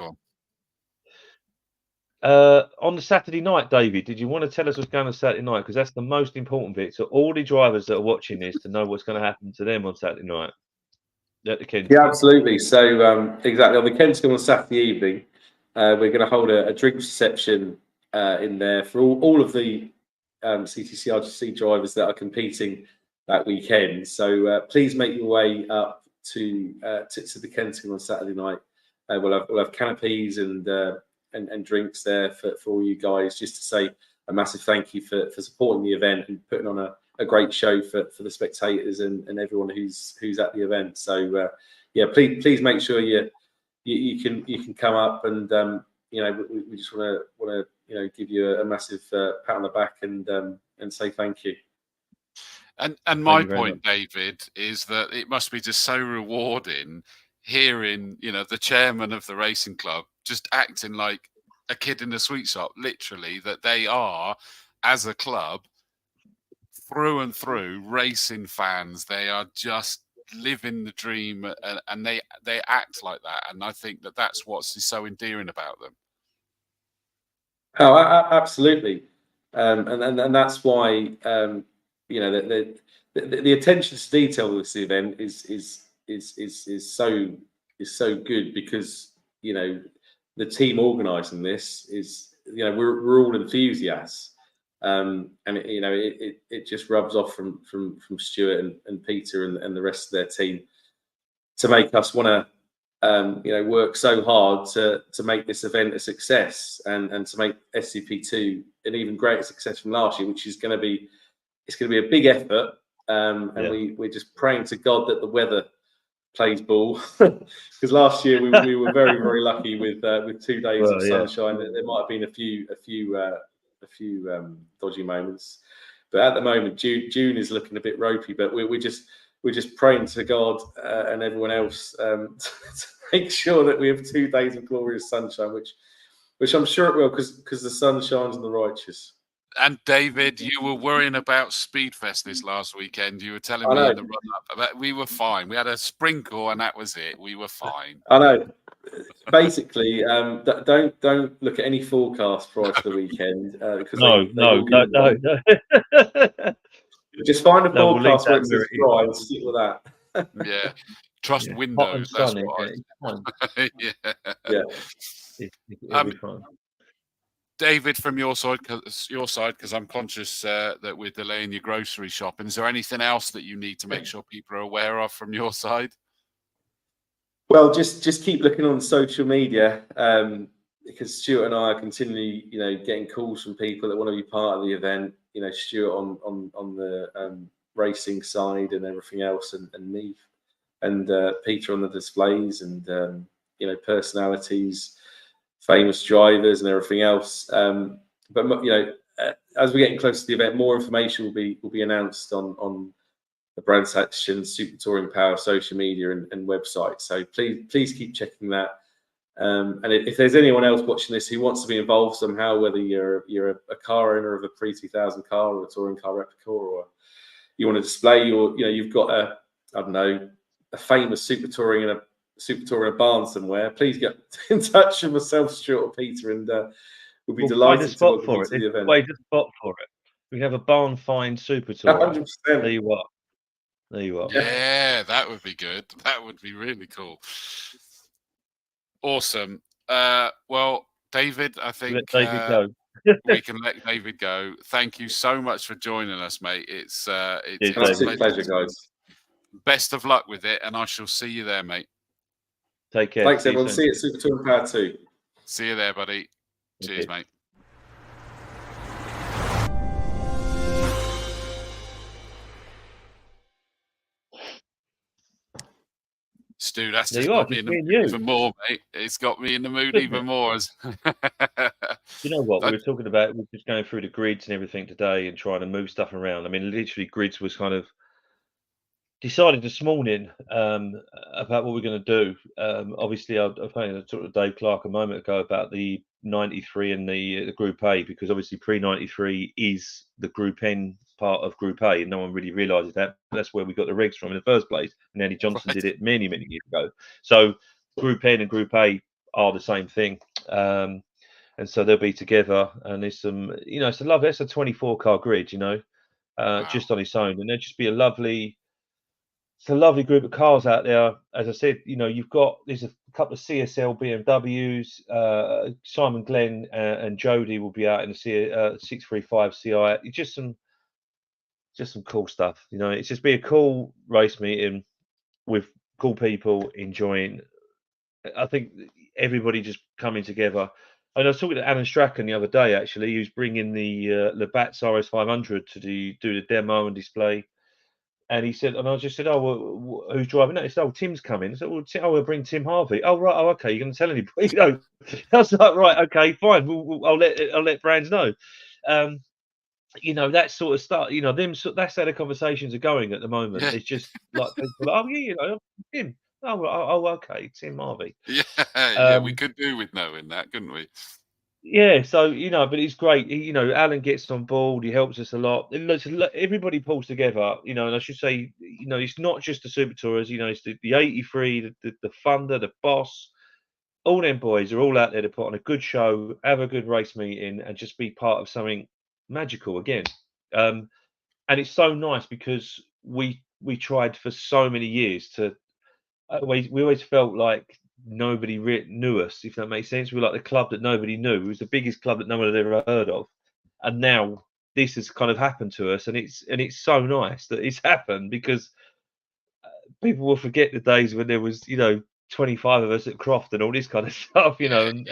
on the Saturday night. David, did you want to tell us what's going on Saturday night? Because that's the most important bit. So all the drivers that are watching this to know what's going to happen to them on Saturday night. At the Kentigan. Yeah, absolutely. So exactly, on the Kentigan on Saturday evening, we're going to hold a drinks reception in there for all of the CTCRC drivers that are competing that weekend. So please make your way up to the Kentigan on Saturday night. We'll have canopies and drinks there for all you guys, just to say a massive thank you for supporting the event and putting on a great show for the spectators and everyone who's at the event. So yeah, please make sure you can come up, and we just want to give you a massive pat on the back and say thank you. And my point, David, is that it must be just so rewarding hearing, the chairman of the racing club just acting like a kid in a sweet shop, literally, that they are, as a club, through and through racing fans. They are just living the dream, and they act like that. And I think that's what's so endearing about them. Oh, absolutely, and that's why you know the attention to detail of this event is so good, because you know the team organising this is, you know, we're all enthusiasts, and it just rubs off from Stuart and Peter and the rest of their team to make us want to work so hard to make this event a success, and to make SCP2 an even greater success from last year, which is going to be a big effort. And we're just praying to God that the weather plays ball, because last year we were very, very lucky with 2 days of sunshine. There might have been a few dodgy moments, but at the moment June is looking a bit ropey. But we're just praying to God and everyone else to make sure that we have 2 days of glorious sunshine, which I'm sure it will, because the sun shines on the righteous. And David, you were worrying about Speedfest this last weekend. You were telling me in the run-up that we were fine. We had a sprinkle, and that was it. We were fine. I know. Basically, don't look at any forecast prior to the weekend, because no. Just find a forecast where it says dry and stick with that. Yeah, trust windows. That's what. Yeah. It'll be fine. David, from your side, because I'm conscious that we're delaying your grocery shopping. Is there anything else that you need to make sure people are aware of from your side? Well, just keep looking on social media, because Stuart and I are continually, getting calls from people that want to be part of the event. Stuart on the racing side and everything else, and me and Peter on the displays, and personalities, famous drivers, and everything else. But as we're getting closer to the event, more information will be announced on the Brands Hatch and Super Touring Power social media and website. So please keep checking that. And if there's anyone else watching this who wants to be involved somehow, whether you're a car owner of a pre-2000 car or a touring car replica, or you want to display you've got a famous super touring in a barn somewhere, please get in touch with myself, Stuart, or Peter, and we'll be delighted to welcome you to the event. Find a spot for it. We have a barn find super tour. 100%. There you are. Yeah, that would be good. That would be really cool. Awesome. Well, David, I think we can let David go. Thank you so much for joining us, mate. It's a pleasure, guys. Best of luck with it, and I shall see you there, mate. Take care. Thanks, everyone. See you at Super Touring Power 2. See you there, buddy. Cheers, mate. Stu, that's just got me in the mood even more, mate. It's got me in the mood even more. You know what? We were talking about, we're just going through the grids and everything today and trying to move stuff around. I mean, literally, grids was kind of decided this morning about what we're going to do. Obviously, I was talking to Dave Clark a moment ago about the 93 and the Group A, because obviously pre-93 is the Group N part of Group A, and no one really realises that. That's where we got the regs from in the first place. And Andy Johnson did it many, many years ago. So Group N and Group A are the same thing. And so they'll be together, and there's some, it's a lovely, it's a 24 car grid, just on its own, and there'll just be a lovely group of cars out there. As I said, there's a couple of CSL BMWs, Simon Glenn and Jody will be out in the 635 CI. It's just some cool stuff, it's just be a cool race meeting with cool people enjoying. I think everybody just coming together. And I was talking to Alan Strachan the other day, actually, who's bringing the Labatt's RS500 to do the demo and display. And he said, and I just said, "Oh, well, who's driving that?" He said, "Oh, Tim's coming." I said, "Well, we'll bring Tim Harvey." "Oh, right. Oh, okay. You're going to tell anybody?" I was like, "Right, okay, fine. I'll let brands know." That sort of stuff. That's how the conversations are going at the moment. It's just like people, "Oh, yeah, Tim." "Oh, okay, Tim Harvey." Yeah, we could do with knowing that, couldn't we? Yeah, so but it's great. Alan gets on board. He helps us a lot. Everybody pulls together. And I should say, it's not just the Super Tourers. It's the 83, the Thunder, the Boss, all them boys are all out there to put on a good show, have a good race meeting, and just be part of something magical again. And it's so nice because we tried for so many years to. We always felt like nobody knew us, if that makes sense. We were like the club that nobody knew. It was the biggest club that no one had ever heard of, and now this has kind of happened to us, and it's so nice that it's happened because people will forget the days when there was 25 of us at Croft and all this kind of stuff, and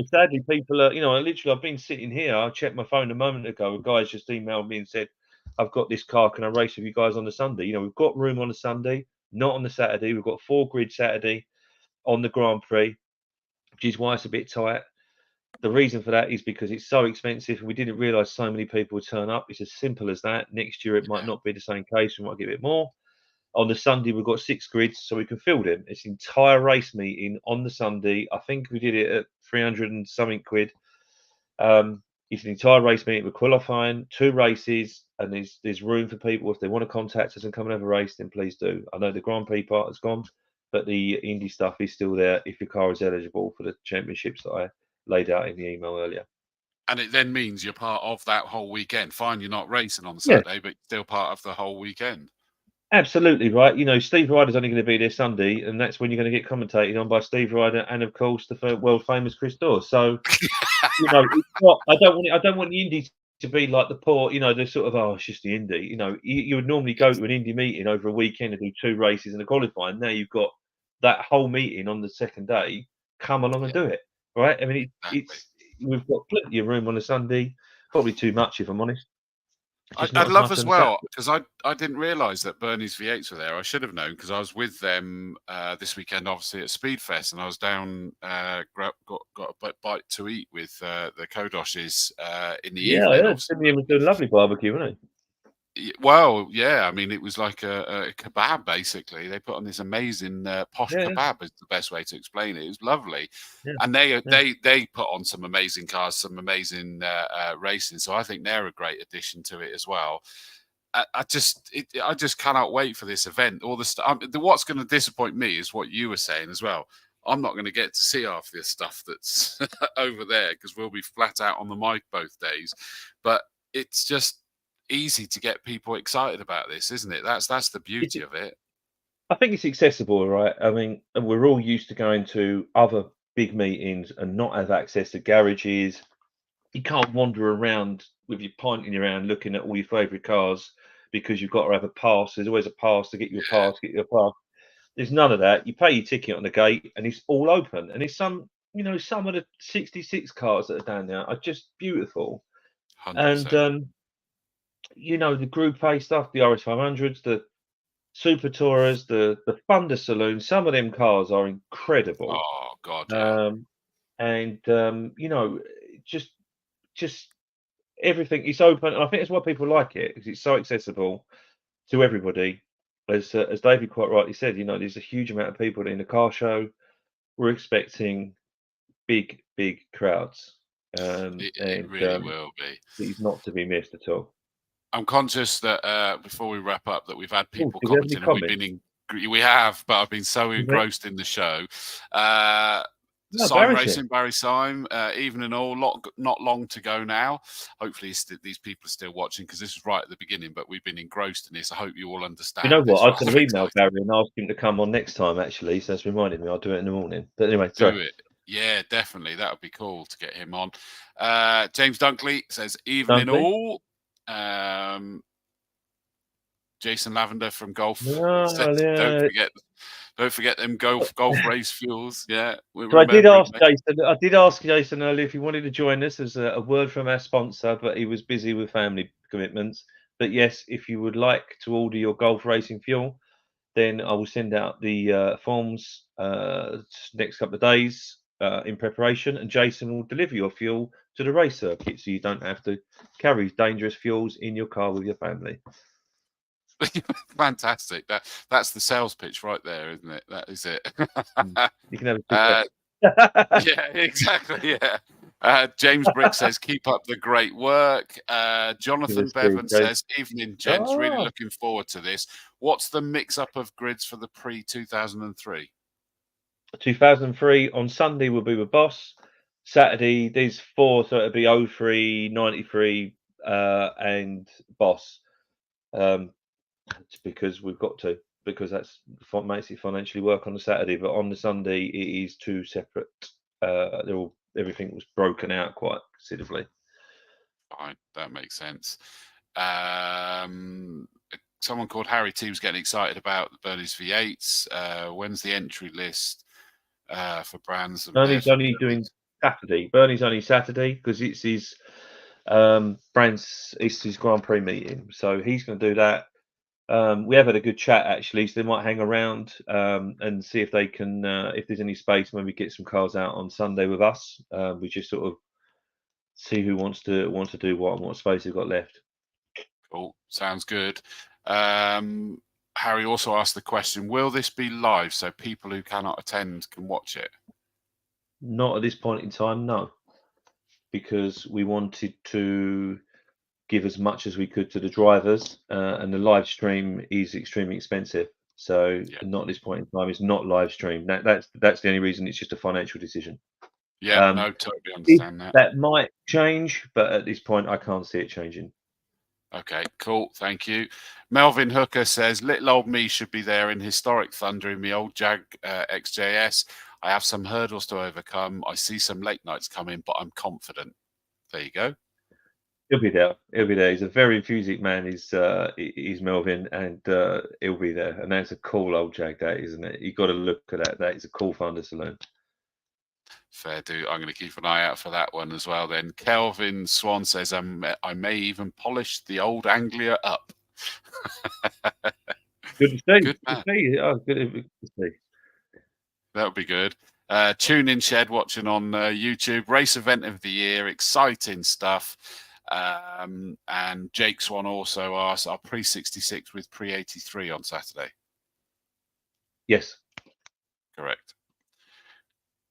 sadly people are, literally I've been sitting here. I checked my phone a moment ago. A guy's just emailed me and said, "I've got this car. Can I race with you guys on the Sunday?" We've got room on the Sunday, not on the Saturday. We've got 4 grid Saturday on the Grand Prix, which is why it's a bit tight. The reason for that is because it's so expensive and we didn't realise so many people would turn up. It's as simple as that. Next year it might not be the same case. We might get a bit more. On the Sunday, we've got 6 grids, so we can fill them. It's an entire race meeting on the Sunday. I think we did it at 300 and something quid. It's an entire race meeting. We're qualifying 2 races, and there's room for people. If they want to contact us and come and have a race, then please do. I know the Grand Prix part has gone, but the Indy stuff is still there if your car is eligible for the championships that I laid out in the email earlier. And it then means you're part of that whole weekend. Fine, you're not racing on the Saturday, but still part of the whole weekend. Absolutely right. Steve Ryder's only going to be there Sunday, and that's when you're going to get commentated on by Steve Ryder and, of course, the world famous Chris Dawes. So, it's not, I don't want the Indy to be like the poor, the sort of it's just the Indy. You would normally go to an Indy meeting over a weekend and do 2 races and a qualifying. Now you've got that whole meeting on the second day. Come along and do it, right? I mean, we've got plenty of room on a Sunday. Probably too much, if I'm honest. I'd love as well, because I didn't realise that Bernie's V8s were there. I should have known because I was with them this weekend, obviously at Speedfest, and I was down, got a bite to eat with the Kodoshes in the evening. Yeah, Simeon was doing a lovely barbecue, wasn't he? Well, yeah, I mean, it was like a kebab, basically. They put on this amazing posh kebab, is the best way to explain it. It was lovely. Yeah. And they put on some amazing cars, some amazing racing. So I think they're a great addition to it as well. I just cannot wait for this event. All the stuff. What's going to disappoint me is what you were saying as well. I'm not going to get to see half this stuff that's over there because we'll be flat out on the mic both days. But it's just easy to get people excited about this, isn't it? That's the beauty of it. I think it's accessible, right? I mean, we're all used to going to other big meetings and not have access to garages. You can't wander around with your pint in your hand looking at all your favourite cars because you've got to have a pass. There's always a pass to get you a pass, There's none of that. You pay your ticket on the gate and it's all open. And it's some of the 66 cars that are down there are just beautiful. 100%. And the Group A stuff, the RS500s, the Super Tourers, the Thunder Saloon, some of them cars are incredible. Oh God! Yeah. Just everything is open, and I think that's why people like it because it's so accessible to everybody. As David quite rightly said, there's a huge amount of people in the car show. We're expecting big crowds. It really will be. It's not to be missed at all. I'm conscious that before we wrap up, that we've had people commenting. We have, but I've been so engrossed in the show. Syme Racing, Barry Syme, even and all, not long to go now. Hopefully, these people are still watching because this is right at the beginning. But we've been engrossed in this. I hope you all understand. You know what? I was going to email Barry and ask him to come on next time. Actually, so that's reminded me. I'll do it in the morning. But anyway, do it. Yeah, definitely. That would be cool to get him on. James Dunkley says, "Evening all." Jason Lavender from Golf. Says, don't forget them golf race fuels. Yeah. So I did ask Jason earlier if he wanted to join us as a word from our sponsor, but he was busy with family commitments. But yes, if you would like to order your golf racing fuel, then I will send out the forms next couple of days in preparation, and Jason will deliver your fuel to the race circuit, so you don't have to carry dangerous fuels in your car with your family. Fantastic. That's the sales pitch right there, isn't it? That is it. You can have yeah, exactly. Yeah. James Brick says, "Keep up the great work." Jonathan Bevan says, "Evening, gents. Really looking forward to this. What's the mix-up of grids for the pre-2003?" 2003 on Sunday will be with Boss. Saturday there's 4, so it'll be 03, 93, and Boss. It's because we've got to, because that's what makes it financially work on the Saturday. But on the Sunday it is 2 separate. Everything was broken out quite considerably. Fine, that makes sense. Someone called Harry T was getting excited about the Bernie's V8s. When's the entry list for brands? Bernie's only doing Saturday. Bernie's only Saturday because it's his it's his Grand Prix meeting, so he's going to do that. We have had a good chat actually, so they might hang around and see if they can, if there's any space, maybe get some cars out on Sunday with us. We just sort of see who wants to do what and what space they've got left. Cool, sounds good. Harry also asked the question: will this be live so people who cannot attend can watch it? Not at this point in time, no, because we wanted to give as much as we could to the drivers, and the live stream is extremely expensive. So not at this point in time. It's not live stream. That's the only reason. It's just a financial decision. Yeah, no, totally understand that. That might change, but at this point, I can't see it changing. Okay, cool. Thank you. Melvin Hooker says, little old me should be there in historic thunder in my old Jag XJS. I have some hurdles to overcome. I see some late nights coming, but I'm confident. There you go. He'll be there. He'll be there. He's a very enthusiastic man. He's Melvin, and he'll be there. And that's a cool old Jag, that, isn't it? You got to look at that. That is a cool Thunder Saloon. Fair do. I'm going to keep an eye out for that one as well. Then Kelvin Swan says, I may even polish the old Anglia up. Good to see. Good man. Good to see. Oh, good to see. That would be good. Tune in Shed watching on YouTube. Race event of the year. Exciting stuff. And Jake Swan also asked, are pre-66 with pre-83 on Saturday? Yes. Correct.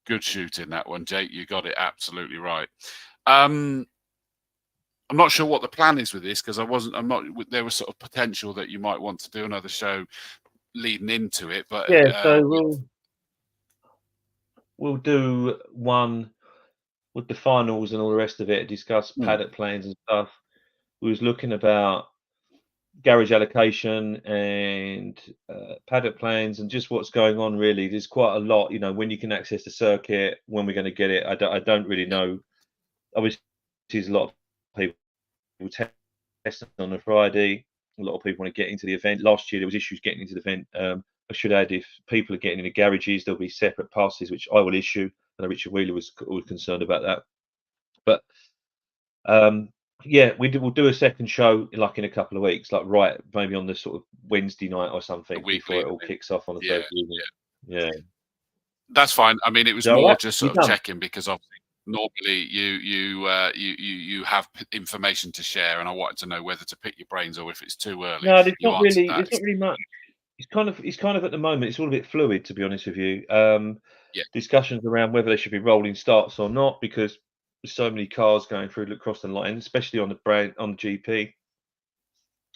Good shooting, that one, Jake. You got it absolutely right. I'm not sure what the plan is with this because there was sort of potential that you might want to do another show leading into it, but yeah, so we'll do one with the finals and all the rest of it, discuss paddock plans and stuff. We was looking about garage allocation and paddock plans and just what's going on really. There's quite a lot, when you can access the circuit, when we're going to get it. I don't really know. Obviously there's a lot of people testing on a Friday. A lot of people want to get into the event. Last year there was issues getting into the event. I should add, if people are getting in the garages, there'll be separate passes which I will issue. I know Richard Wheeler was concerned about that, but yeah, we'll do a second show like in a couple of weeks, like maybe on the sort of Wednesday night or something before it all kicks off on the Thursday evening. Yeah, that's fine. I mean, it was more just sort of checking because obviously normally you have information to share, and I wanted to know whether to pick your brains or if it's too early. No, there's not really much. It's kind of at the moment it's all a bit fluid, to be honest with you. Discussions around whether they should be rolling starts or not, because there's so many cars going through across the line, especially on the GP.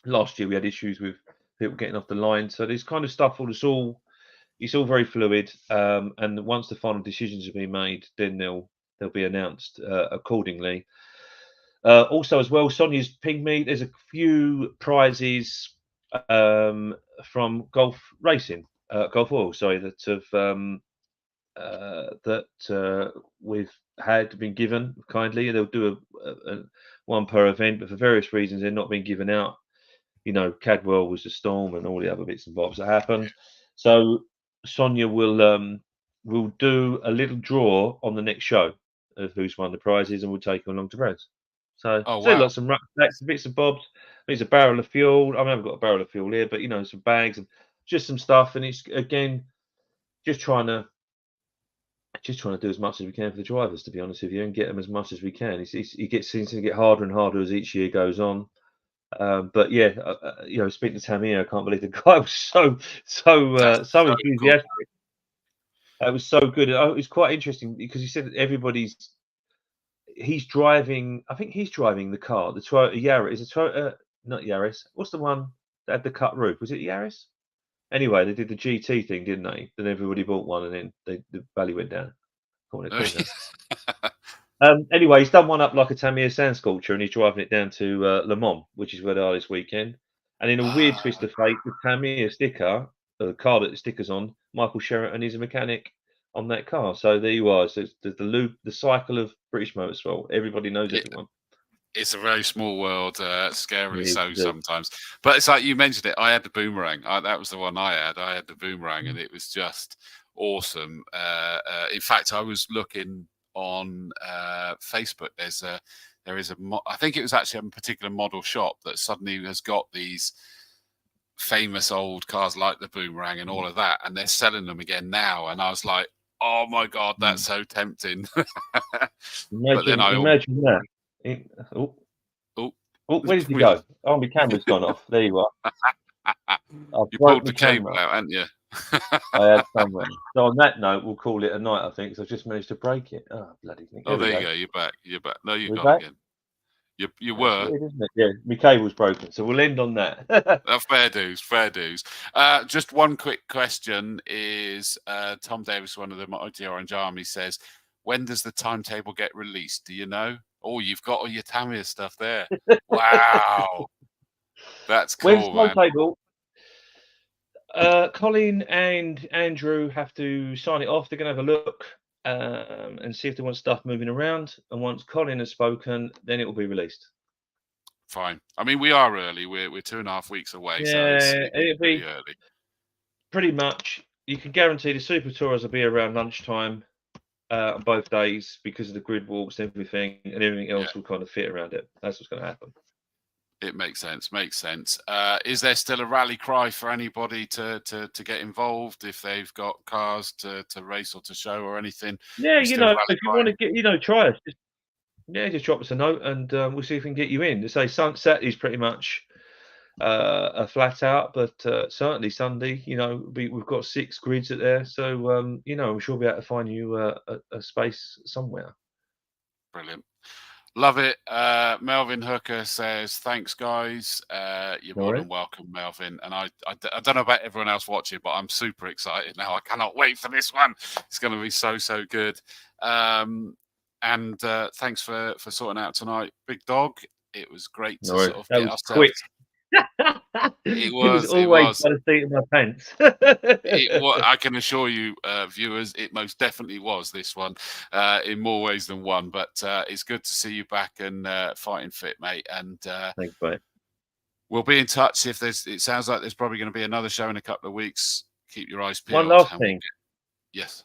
Last year we had issues with people getting off the line, so there's kind of stuff. It's all very fluid, and once the final decisions have been made, then they'll be announced accordingly. Also, as well, Sonia's pinged me. There's a few prizes from Golf Racing, Golf Oil, sorry, that we've been given kindly. They'll do a one per event, but for various reasons they're not being given out. Cadwell was the storm and all the other bits and bobs that happened. So Sonia will do a little draw on the next show of who's won the prizes, and we'll take them along to Brad's. So lots of rucksacks, bits and bobs. There's a barrel of fuel. I mean, I haven't got a barrel of fuel here, but some bags and just some stuff. And it's again just trying to do as much as we can for the drivers, to be honest with you, and get them as much as we can. It seems to get harder and harder as each year goes on. But yeah, speaking to Tamiya, I can't believe the guy was so enthusiastic. It was so good. It was quite interesting because he said that he's driving. I think he's driving the car. The Toyota Yaris. Is a Toyota, not Yaris. What's the one that had the cut roof? Was it Yaris? Anyway, they did the GT thing, didn't they? Then everybody bought one, and then the value went down. Anyway, he's done one up like a Tamiya sand sculpture, and he's driving it down to Le Mans, which is where they are this weekend. And in a weird twist of fate, the Tamiya sticker, the car that the sticker's on, Michael Sheraton is a mechanic on that car. So there you are. So the cycle of British motorsport. Everybody knows everyone. It's a very small world, scarily so sometimes. But it's like you mentioned it. I had the Boomerang. That was the one I had. I had the Boomerang, and it was just awesome. In fact, I was looking on Facebook. There is I think it was actually a particular model shop that suddenly has got these famous old cars like the Boomerang and all of that, and they're selling them again now. And I was like, oh my God, that's so tempting. Imagine that. Where did you go? Oh, my camera's gone off. There you are. You pulled the cable out, hadn't you? I had somewhere. So on that note, we'll call it a night, I think, because I've just managed to break it. Oh, bloody thing. Oh, there you go. You're back. You're back. No, you got it again. You were. Weird, isn't it? Yeah, my cable's broken, so we'll end on that. Fair dues, fair dues. Just one quick question is, Tom Davis, one of the Mighty Orange Army, says, when does the timetable get released? Do you know? Oh, you've got all your Tamiya stuff there. Wow. That's cool, Where's the timetable? Colin and Andrew have to sign it off. They're going to have a look and see if they want stuff moving around. And once Colin has spoken, then it will be released. Fine. I mean, we are early. We're 2.5 weeks away. Yeah, so it'll be early. Pretty much. You can guarantee the Super Tours will be around lunchtime on both days because of the grid walks and everything, and everything else will kind of fit around it. That's what's going to happen. It makes sense. Makes sense. Is there still a rally cry for anybody to get involved if they've got cars to race or to show or anything? Yeah, if you want to get, try us. Just drop us a note and we'll see if we can get you in. To say Saturday's pretty much a flat out, but certainly Sunday, we've got 6 grids at there, so I'm sure we'll be able to find you a space somewhere. Brilliant. Love it. Melvin Hooker says, thanks, guys. You're more than welcome, Melvin. And I don't know about everyone else watching, but I'm super excited now. I cannot wait for this one. It's going to be so good. And thanks for sorting out tonight, Big Dog. It was great to sort of get ourselves. Quick. It was always got a seat in my pants. I can assure you, viewers, it most definitely was this one, in more ways than one. But it's good to see you back and fighting fit, mate. And thanks, mate. We'll be in touch if there's. It sounds like there's probably going to be another show in a couple of weeks. Keep your eyes peeled. One last thing. Yes.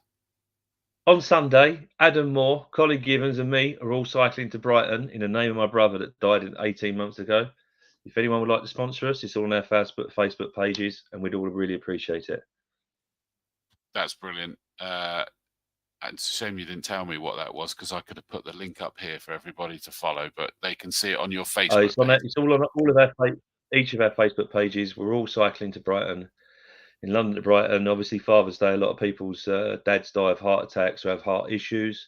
On Sunday, Adam Moore, Colin Givens, and me are all cycling to Brighton in the name of my brother that died 18 months ago. If anyone would like to sponsor us, it's all on our Facebook pages, and we'd all really appreciate it. That's brilliant. It's a shame you didn't tell me what that was, because I could have put the link up here for everybody to follow, but they can see it on your Facebook. It's all on all of each of our Facebook pages. We're all cycling to Brighton, in London to Brighton. Obviously, Father's Day, a lot of people's dads die of heart attacks or have heart issues,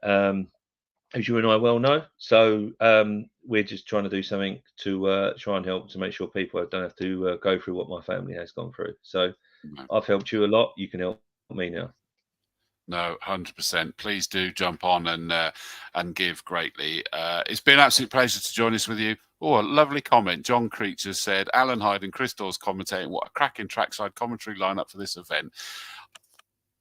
as you and I well know. So we're just trying to do something to try and help to make sure people don't have to go through what my family has gone through. So I've helped you a lot. You can help me now. No, 100%. Please do jump on and give greatly. It's been an absolute pleasure to join us with you. Oh, a lovely comment. John Creature said, Alan Hyde and Chris Dawes commentating. What a cracking trackside commentary lineup for this event.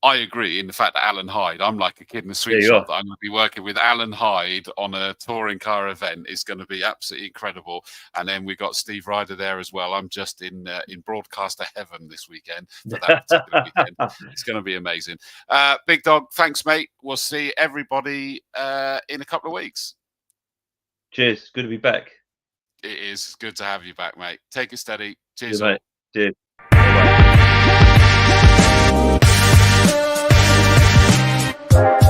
I agree in the fact that Alan Hyde, I'm like a kid in a sweet shop that I'm going to be working with Alan Hyde on a touring car event. Is going to be absolutely incredible. And then we got Steve Ryder there as well. I'm just in broadcaster heaven this weekend for that particular weekend. It's going to be amazing. Big Dog, thanks, mate. We'll see everybody in a couple of weeks. Cheers. Good to be back. It is good to have you back, mate. Take it steady. Cheers, mate. Cheers. Bye-bye.